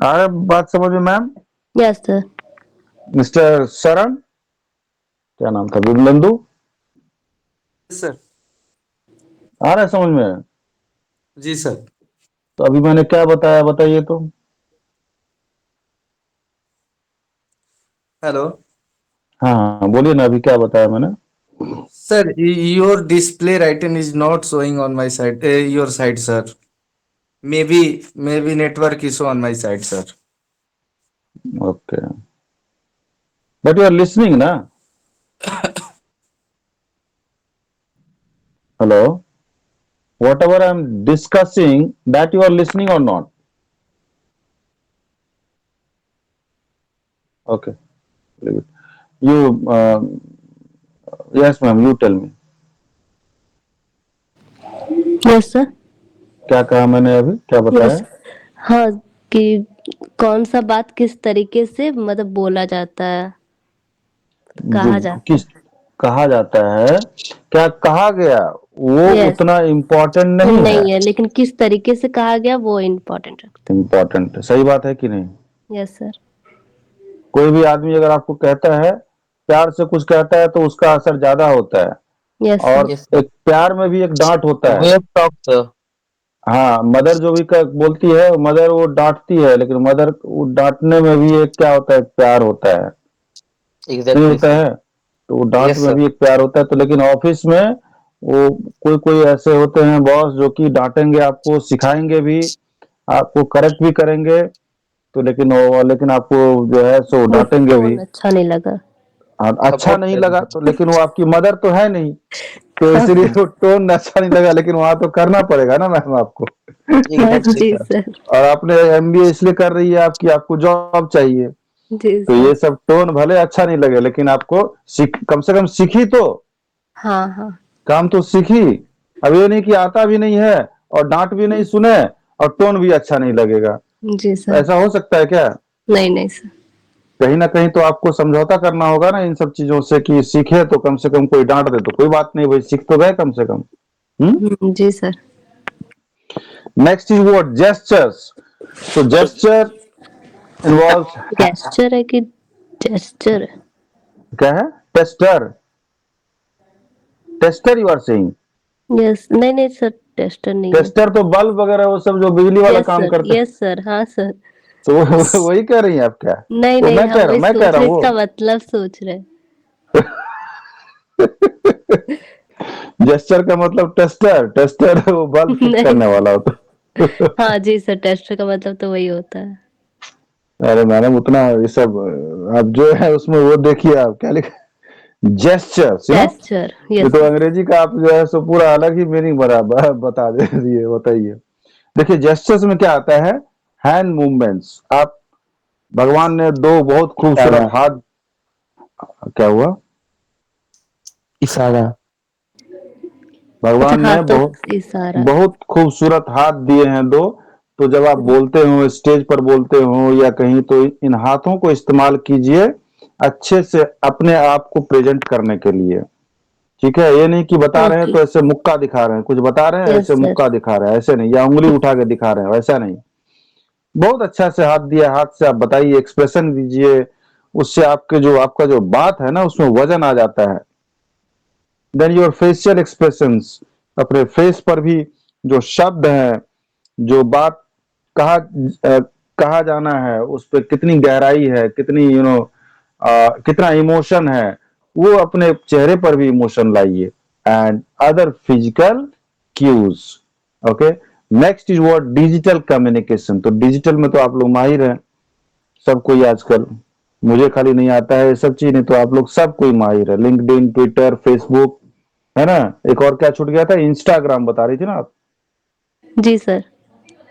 आ रहा है बात समझ में मैम? Yes, sir. मिस्टर शरण, क्या नाम था, बिमलंदू? सर। आ रहा है समझ में? जी सर। तो अभी मैंने क्या बताया बताइए तो। हेलो हाँ हाँ बोलिए ना, अभी क्या बताया मैंने? Sir, your display written is not showing on my side, your side sir. Maybe network issue on my side sir. Okay, but you are listening ना? Hello, whatever I am discussing that you are listening और not? Okay, you yes ma'am, you tell me. Yes sir. क्या कहा मैंने अभी, क्या बताया? Yes. हाँ, कि कौन सा बात किस तरीके से मतलब बोला जाता है, जो कहा जाता किस है। कहा जाता है, क्या कहा गया वो यस। उतना इम्पोर्टेंट नहीं है। नहीं है, लेकिन किस तरीके से कहा गया वो इम्पोर्टेंट रखता इम्पोर्टेंट है, सही बात है कि नहीं? है। Yes sir. कोई भी आदमी अगर आपको कहता है, प्यार से कुछ कहता है, तो उसका असर ज्यादा होता है। Yes sir. और यस सर, एक प्यार में भी एक डांट होता है। Way of talk sir. हाँ, मदर जो भी बोलती है, मदर वो डांटती है, लेकिन मदर वो डांटने में भी एक क्या होता है, प्यार होता है, नहीं एग्जैक्टली होता सर। है? तो वो डांट यस में सर। भी एक प्यार होता है। तो लेकिन ऑफिस में वो कोई कोई ऐसे होते हैं बॉस, जो कि डांटेंगे आपको, सिखाएंगे भी, आपको करेक्ट भी करेंगे, तो लेकिन आपको जो है सो वो डांटेंगे भी। टोन अच्छा नहीं लगा। हाँ, अच्छा सपोर्ट नहीं लगा करेंगे। तो, लेकिन वो आपकी मदर तो है नहीं, तो हाँ। इसलिए वो टोन अच्छा नहीं लगा, लेकिन वहां तो करना पड़ेगा ना मैम आपको। हाँ एग्जैक्टली जी सर। सर। और आपने एमबीए इसलिए कर रही है, आपकी आपको जॉब चाहिए, जी तो सर। ये सब टोन भले अच्छा नहीं लगे, लेकिन आपको सीख, कम से कम सीखी तो, हाँ हाँ। काम तो सीखी। अब ये नहीं कि आता भी नहीं है और डांट भी नहीं सुने और टोन भी अच्छा नहीं लगेगा, जी तो सर। ऐसा हो सकता है क्या? नहीं नहीं सर। कहीं ना कहीं तो आपको समझौता करना होगा ना इन सब चीजों से, कि सीखे तो कम से कम, कोई डांट दे तो कोई बात नहीं, भाई सीख तो गए कम से कम। जी sir. Next is what, gestures. तो जेस्चर इन्वॉल्व्स, गेस्चर है कि जेस्चर है? क्या है? Tester, tester you are saying? Yes, नहीं नहीं सर, टेस्टर नहीं है। टेस्टर तो बल्ब वगैरह वो सब जो बिजली वाला यस काम सर, करते हैं, यस सर, हाँ सर। तो वही कह रही हैं आप क्या? नहीं वो नहीं, मैं हम कह रहा वही हूँ, मैं कह सोच रहा रहे, हूँ इसका वो। मतलब सोच रहे। जेस्चर का मतलब टेस्टर, टेस्टर वो बल्ब फिट नहीं। करने वाला होता है। हाँ जी सर, टेस्टर का मतलब तो वही होता है। अरे मैडम, उतना ये सब आप जो है उसमें वो देखिए, आप क्या लिखा, जेस्चर्स, टेस्टर, ये यस तो सर। अंग्रेजी का आप जो है सो पूरा अलग ही मीनिंग बराबर बता दे रही है, बताइए। देखिए जेस्चर्स में क्या आता है, हैंड मूवमेंट्स। आप, भगवान ने दो बहुत खूबसूरत इशारा। हाथ, क्या हुआ? इशारा। अच्छा, भगवान ने हाथों बहुत से इशारा। बहुत खूबसूरत हाथ दिए हैं दो। तो जब आप बोलते हो, स्टेज पर बोलते हो या कहीं, तो इन हाथों को इस्तेमाल कीजिए अच्छे से अपने आप को प्रेजेंट करने के लिए। ठीक है, ये नहीं कि बता रहे हैं ओके। तो ऐसे मुक्का दिखा रहे हैं, कुछ बता रहे हैं यस ऐसे सर। मुक्का दिखा रहे हैं, ऐसे नहीं, या उंगली उठा के दिखा रहे हैं, वैसा नहीं। बहुत अच्छा से हाथ दिया, हाथ से आप बताइए, एक्सप्रेशन दीजिए, उससे आपका जो बात है ना, उसमें वजन आ जाता है। देन योर फेशियल एक्सप्रेशंस, अपने फेस पर भी जो शब्द हैं, जो बात कहा कहा जाना है, उस पर कितनी गहराई है, कितनी कितना इमोशन है, वो अपने चेहरे पर भी इमोशन लाइए। And other physical cues. Okay, next is what, digital communication. तो डिजिटल में तो आप लोग माहिर हैं, सब कोई आजकल, मुझे खाली नहीं आता है ये सब चीज, नहीं तो आप लोग सब कोई माहिर है, लिंक्डइन, ट्विटर, फेसबुक, है ना? एक और क्या छूट गया था, इंस्टाग्राम बता रही थी ना आप? जी सर।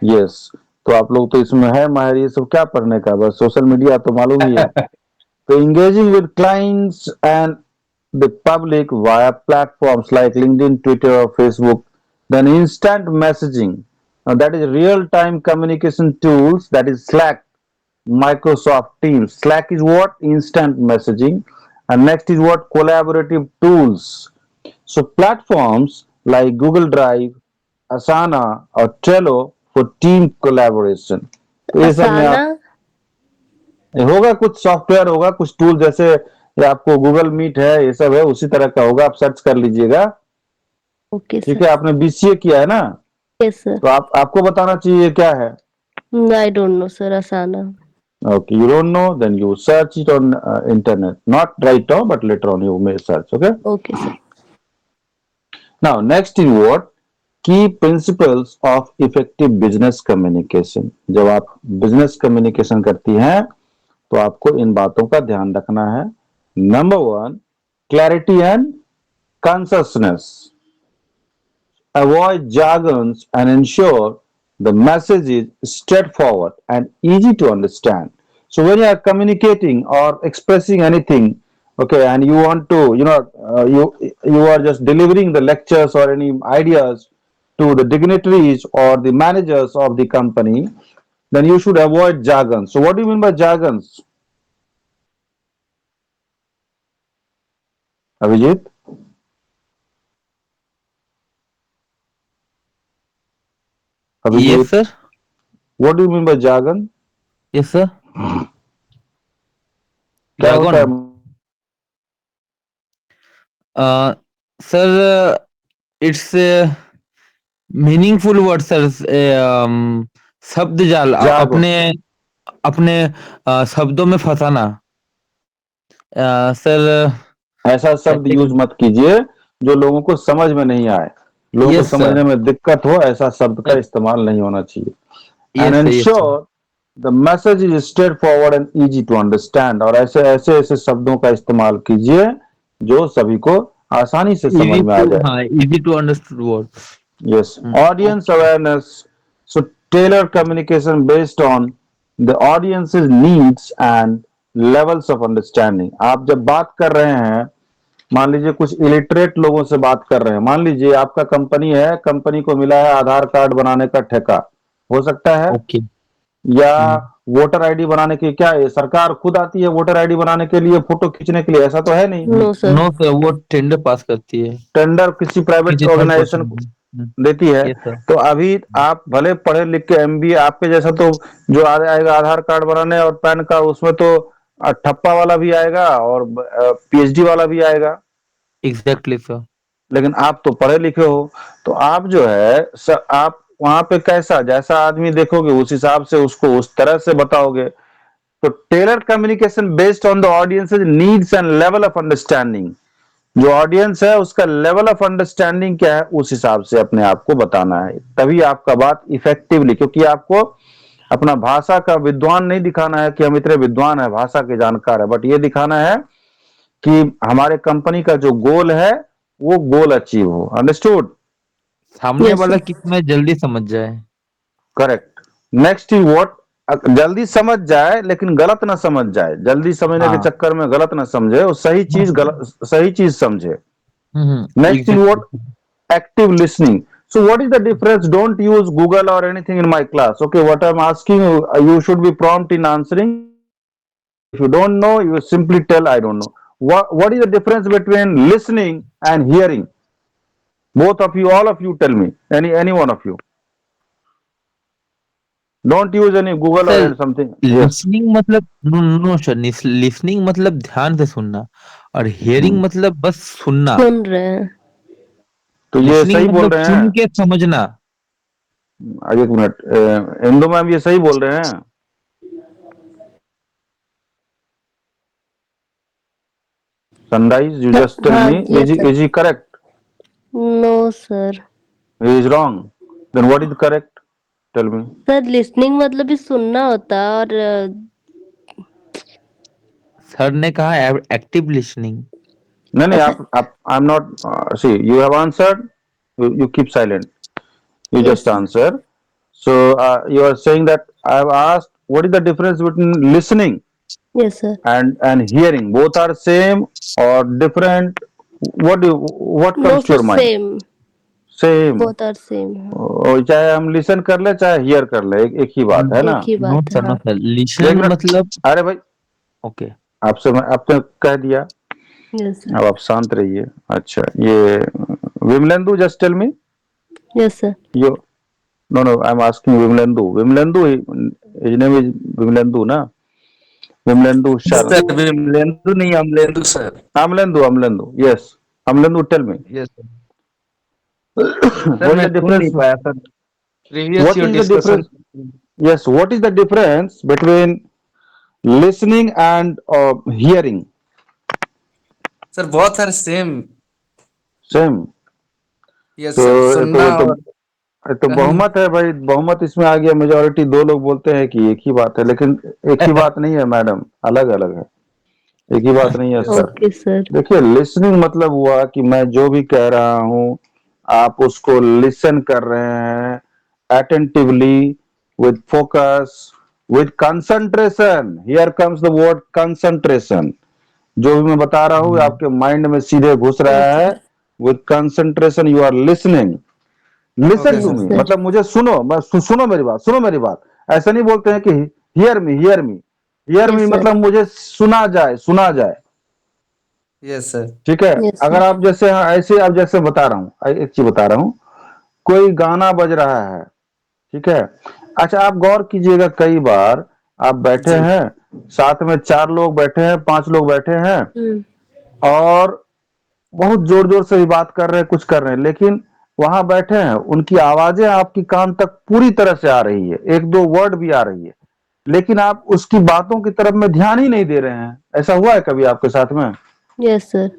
यस। तो आप लोग तो इसमें है माहिर, ये सब क्या पढ़ने का, बस सोशल मीडिया तो मालूम ही है। तो engaging with clients and the public via platforms like LinkedIn, Twitter, or Facebook. Then instant messaging, that is real-time communication tools, that is Slack, Microsoft Teams. Slack is what? Instant messaging. And next is what? Collaborative tools. So platforms like Google Drive, Asana or Trello for team collaboration. तो ये सब में असाना। आप, होगा कुछ software, होगा कुछ tool, जैसे ये आपको गूगल मीट है, ये सब है, उसी तरह का होगा, आप सर्च कर लीजिएगा। ओके ठीक सर। है, आपने बीसीए किया है ना, यस सर। तो आपको बताना चाहिए क्या है। I don't know sir, असाना। Okay, you don't know, then you search it on internet. Not right now, but later on you may search. Okay. Okay sir. Now, next is what? Key principles of effective business communication. जब आप business communication करती हैं, तो आपको इन बातों का ध्यान रखना है। Number one, clarity and consciousness. Avoid jargons and ensure the message is straightforward and easy to understand. So when you are communicating or expressing anything, okay, and you want to, you are just delivering the lectures or any ideas to the dignitaries or the managers of the company, then you should avoid jargon. So what do you mean by jargons, Abhijit? Yes Abhijit, sir. what do you mean by jargon? Yes sir. क्या होता है? Dragon. Sir it's meaningful word sir. शब्द जाल jargon. अपने अपने शब्दों में फंसाना। Sir ऐसा शब्द कैसे? यूज मत कीजिए जो लोगों को समझ में नहीं आए, लोगों को यस सर। समझने में दिक्कत हो, ऐसा शब्द का इस्तेमाल नहीं होना चाहिए। And yes sir. Yes sir. Ensure the message is straightforward and easy to understand. और ऐसे ऐसे ऐसे शब्दों का इस्तेमाल कीजिए जो सभी को आसानी से समझ इजी में आ टू, जाए। हाँ, easy to understood word. Yes, audience awareness. So tailor communication based on the audience's needs and levels of understanding. आप जब बात कर रहे हैं, मान लीजिए कुछ इलिटरेट लोगों से बात कर रहे हैं, मान लीजिए आपका कंपनी है, कंपनी को मिला है आधार कार्ड बनाने का ठेका, हो सकता है, ओके। या वोटर आईडी बनाने के, क्या है सरकार खुद आती है वोटर आईडी बनाने के लिए, फोटो खींचने के लिए? ऐसा तो है नहीं। No sir. नो सर, वो टेंडर पास करती है टेंडर किसी प्राइवेट किसी थर्ड ऑर्गेनाइजेशन को पर्सन। देती है। Yes sir. तो अभी आप भले पढ़े लिख के एमबीए आपके जैसा, तो जो आएगा आधार कार्ड बनाने और पैन कार्ड, उसमें तो ठप्पा वाला भी आएगा और पीएचडी वाला भी आएगा, एग्जैक्टली सर। लेकिन आप तो पढ़े लिखे हो। तो आप जो है आप वहां पे कैसा, जैसा आदमी देखोगे उस हिसाब से उसको उस तरह से बताओगे। तो tailor communication based on the audience needs and level of understanding. जो ऑडियंस है उसका लेवल ऑफ अंडरस्टैंडिंग क्या है, उस हिसाब से अपने आप को बताना है, तभी आपका बात इफेक्टिवली, क्योंकि आपको अपना भाषा का विद्वान नहीं दिखाना है कि हम इतने विद्वान है, भाषा के जानकार है, बट ये दिखाना है कि हमारे कंपनी का जो गोल है वो गोल अचीव हो। अंडरस्टूड? सामने Yes, वाला sir. कितना जल्दी समझ जाए। करेक्ट। Next is what? जल्दी समझ जाए लेकिन गलत ना समझ जाए, जल्दी समझने के हाँ। चक्कर में गलत ना समझे, वो सही चीज सही चीज समझे। Next is what? Exactly. Active listening. So what is the difference? Don't use Google or anything in my class. Okay, what I'm asking you, you should be prompt in answering. If you don't know, you simply tell I don't know. What is the difference between listening and hearing? Both of you, all of you tell me. Any one of you. Don't use any Google sir or something. Yes. Listening मतलब, no sir, listening मतलब ध्यान से सुनना, और hearing मतलब बस सुनना। सुन रहे हैं। तो ये लिसनिंग सही बोल मतलब रहे सुन हैं। के समझना। एक मिनट, इंदु मैम ये सही बोल रहे हैं। Sunrise, you just tell हाँ, me, yes, sir. is he correct? No sir. He is wrong. Then what is correct? Tell me. Sir listening मतलब भी सुनना होता है, और सर ने कहा एक्टिव लिसनिंग। No, no, अच्छा। I'm not. See, you have answered. You keep silent. You Yes, just sir. answer. So you are saying that I have asked what is the difference between listening Yes, sir. and hearing? Both are same or different? What No, comes to sir, your mind? same. Same. Both are same. चाहे हम listen कर ले चाहे here कर ले, एक ही बात है ना। एक ही नो बात है। सर, नो हाँ। सर, एक लिसन मिनट, मतलब। अरे भाई ओके। आपसे मैं आपने कह दिया, Yes, sir. अब आप शांत रहिए। अच्छा, ये Vimalendu, just tell me Yes, sir. Yo. No no, I am asking Vimalendu. Vimalendu, his name is Vimalendu ना? Vimalendu Sharan. सर विमलेंदु नहीं, Amlendu sir. Amlendu. Yes. Amlendu, tell me. Yes sir. Sir What is मैं the सुन नहीं difference? पाया sir, previous What your is the discussion. difference? Yes. What is the difference between listening and hearing? Sir बहुत सारे same. Same. Yes तो sir, ये सुनना और तो कहना। बहुमत है भाई, बहुमत इसमें आ गया। मेजोरिटी दो लोग बोलते हैं कि एक ही बात है, लेकिन एक ही बात नहीं है मैडम, अलग अलग है। एक ही बात नहीं है yes sir. Sir. Okay sir. देखिए, लिसनिंग मतलब हुआ कि मैं जो भी कह रहा हूँ आप उसको लिसन कर रहे हैं attentively, with focus, with concentration. Here comes the word concentration. जो भी मैं बता रहा हूँ आपके माइंड में सीधे घुस रहा है। Okay with concentration you are listening. Listen okay to yes sir. Me sir. मतलब मुझे सुनो, बस सुनो मेरी बात, सुनो मेरी बात। ऐसा नहीं बोलते हैं कि hear me, hear me. Hear me yes sir. मतलब मुझे सुना जाए, सुना जाए। Yes sir. ठीक है। यस अगर सर। आप जैसे ऐसे, आप जैसे बता रहा हूँ, एक चीज बता रहा हूँ, कोई गाना बज रहा है, ठीक है। अच्छा, आप गौर कीजिएगा, कई बार आप बैठे जी। हैं, साथ में 4 लोग बैठे हैं, 5 लोग बैठे हैं, हम्म। और बहुत जोर जोर से भी बात कर रहे हैं, कुछ कर रहे हैं, लेकिन वहां बैठे हैं, उनकी आवाजें आपकी कान तक पूरी तरह से आ रही है, एक दो वर्ड भी आ रही है, लेकिन आप उसकी बातों की तरफ में ध्यान ही नहीं दे रहे हैं। ऐसा हुआ है कभी आपके साथ में? Yes sir.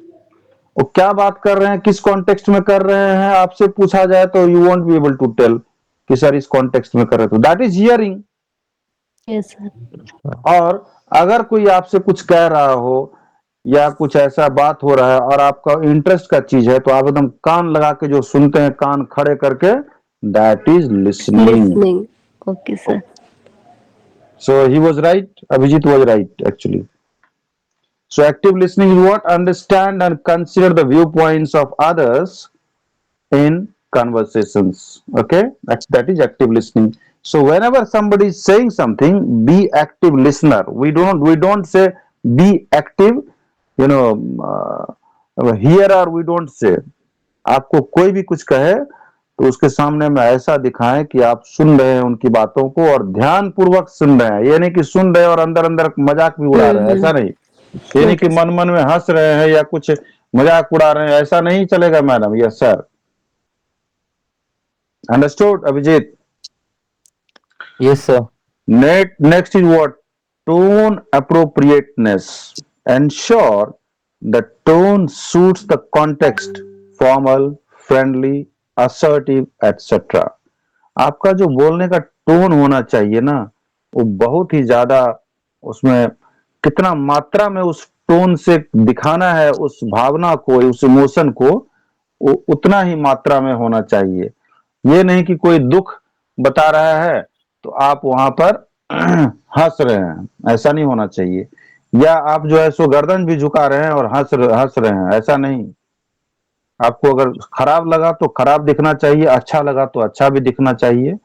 वो क्या बात कर रहे हैं, किस कॉन्टेक्स्ट में कर रहे हैं, आपसे पूछा जाए तो you won't be able to tell कि सर इस कॉन्टेक्स्ट में कर रहे थे। That is hearing. Yes sir. और अगर कोई आपसे कुछ कह रहा हो या कुछ ऐसा बात हो रहा है और आपका इंटरेस्ट का चीज है, तो आप एकदम कान लगा के जो सुनते हैं, कान खड़े करके, that is listening. Listening. Okay sir. So he was right, Abhijit was right actually. So active listening is what? Understand and consider the viewpoints of others in conversations. Okay, that is active listening. So whenever somebody is saying something, be active listener. We don't say be active, you know, hearer we don't say. आपको कोई भी कुछ कहे तो उसके सामने में ऐसा दिखाएं कि आप सुन रहे हैं उनकी बातों को, और ध्यान पूर्वक सुन रहे हैं। ये नहीं कि सुन रहे हैं और अंदर अंदर मजाक भी उड़ा रहे हैं, ऐसा नहीं। ये नहीं कि ओके सर। मन मन में हंस रहे हैं या कुछ मजाक उड़ा रहे हैं, ऐसा नहीं चलेगा madam. Yes sir. Understood Abhijit? Yes, sir. Next is what? Tone appropriateness. Ensure the tone suits the context, formal, friendly, assertive, etc. आपका जो बोलने का टोन होना चाहिए ना, वो बहुत ही ज्यादा, उसमें कितना मात्रा में उस टोन से दिखाना है उस भावना को, उस इमोशन को, वो उतना ही मात्रा में होना चाहिए। ये नहीं कि कोई दुख बता रहा है तो आप वहां पर हंस रहे हैं, ऐसा नहीं होना चाहिए। या आप जो है सो गर्दन भी झुका रहे हैं और हंस रहे हैं, ऐसा नहीं। आपको अगर खराब लगा तो खराब दिखना चाहिए, अच्छा लगा तो अच्छा भी दिखना चाहिए,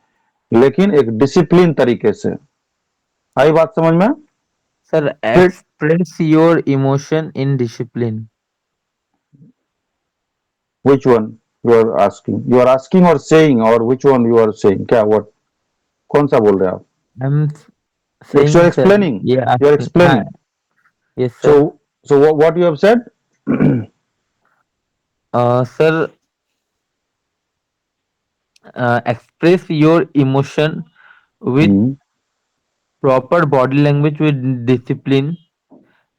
लेकिन एक डिसिप्लिन तरीके से। आई बात समझ में? Sir, फिर express your emotion in discipline. which one you are asking? You are asking or saying, or which one you are saying? क्या, what, कौन सा बोल रहे हैं आप? I'm You are saying, sir. explaining. Yeah, You are asking. explaining. Yes, sir. So what you have said? Sir, express your emotion with Hmm. proper body language with discipline.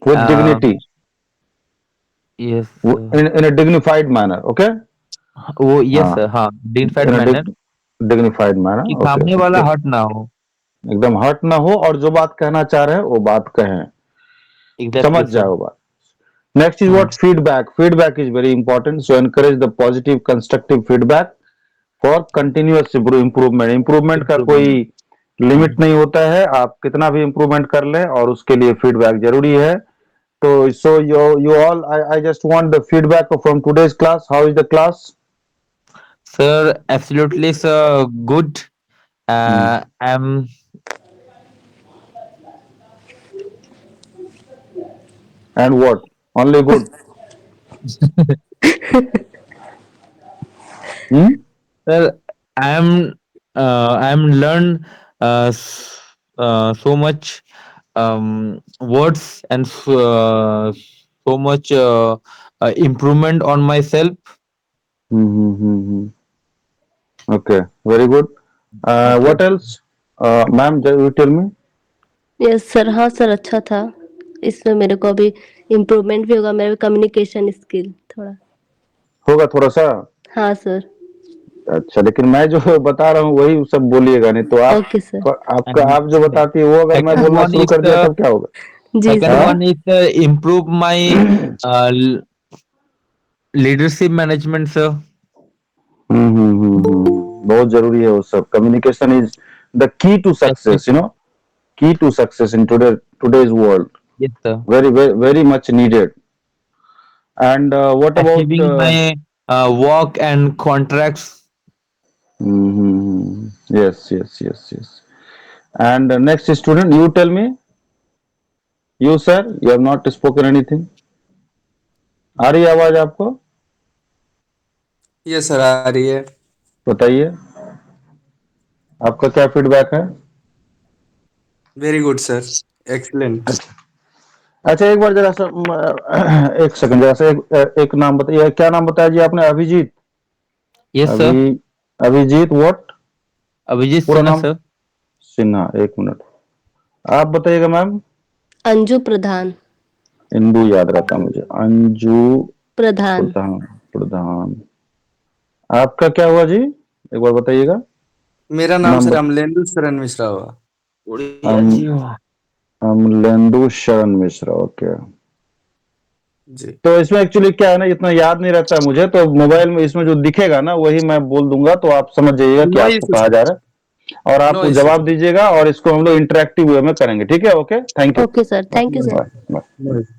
With Uh, dignity, yes, in a dignified manner. Okay. वो yes हाँ, sir, हाँ, dignified in a manner dignified manner. कि Okay. सामने वाला हट ना हो. एकदम हर्ट ना हो, और जो बात कहना चाह रहे हैं वो बात कहें, समझ Exactly, जाए sir. वो बात। Next is हाँ. what? Feedback. Feedback is very important. So encourage the positive, constructive feedback for continuous improvement. Improvement का कोई Improvement. लिमिट नहीं होता है, आप कितना भी इम्प्रूवमेंट कर लें, और उसके लिए फीडबैक जरूरी है। तो so you all, I just want the feedback from today's class. How is the class? Sir, absolutely, sir. Good. Hmm. I'm And what? Only good? Hmm? sir. I'm learned so much words and so much improvement on myself. Okay, very good. Okay. What else? Ma'am, you tell me. Yes sir, हाँ sir, अच्छा था। इसमें मेरे को अभी improvement भी होगा, मेरा कम्युनिकेशन स्किल थोड़ा। होगा थोड़ा सा। हाँ सर। अच्छा, लेकिन मैं जो बता रहा हूँ वही सब बोलिएगा, नहीं तो आप ओके सर। आपका And आप जो बताती है वो अगर मैं second बोलना one शुरू is कर दिया तब क्या होगा? जी second sir. one is improve my leadership management, sir. बहुत जरूरी है वो सब। Communication is the key to Yes, yes, success, key to success in today's world. yes, sir. Very much needed. And what about Achieving my work and contracts. yes. And next student, you tell me. You sir, you have not spoken anything. आ रही है आवाज आपको? ये sir आ रही है। बताइए, आपका क्या फीडबैक है? Very good sir, excellent. अच्छा, एक बार जरा सा एक सेकंड, जरा सा एक नाम बताइए। क्या नाम बताया जी आपने? Abhijit? Yes, sir. Abhijit what? Abhijit पूरा Sinha, नाम? sir. सिन्हा। एक मिनट, आप बताइएगा मैम। अंजू प्रधान। इंदू याद रहता मुझे। अंजू प्रधान। प्रधान। आपका क्या हुआ जी, एक बार बताइएगा। मेरा नाम नाम सर अमलेंदु शरण मिश्रा हुआ। अमलेंदु शरण मिश्रा। ओके। जी। तो इसमें एक्चुअली क्या है ना, इतना याद नहीं रहता है मुझे, तो मोबाइल में इसमें जो दिखेगा ना वही मैं बोल दूंगा, तो आप समझ जाइएगा कि नो आपको इशू कहा सर, जा रहा है और आप नो इशू जवाब सर, दीजिएगा, और इसको हम लोग इंटरेक्टिव वे में करेंगे। ठीक है? Okay, thank you. Okay sir, thank you sir. Bye bye. No issue.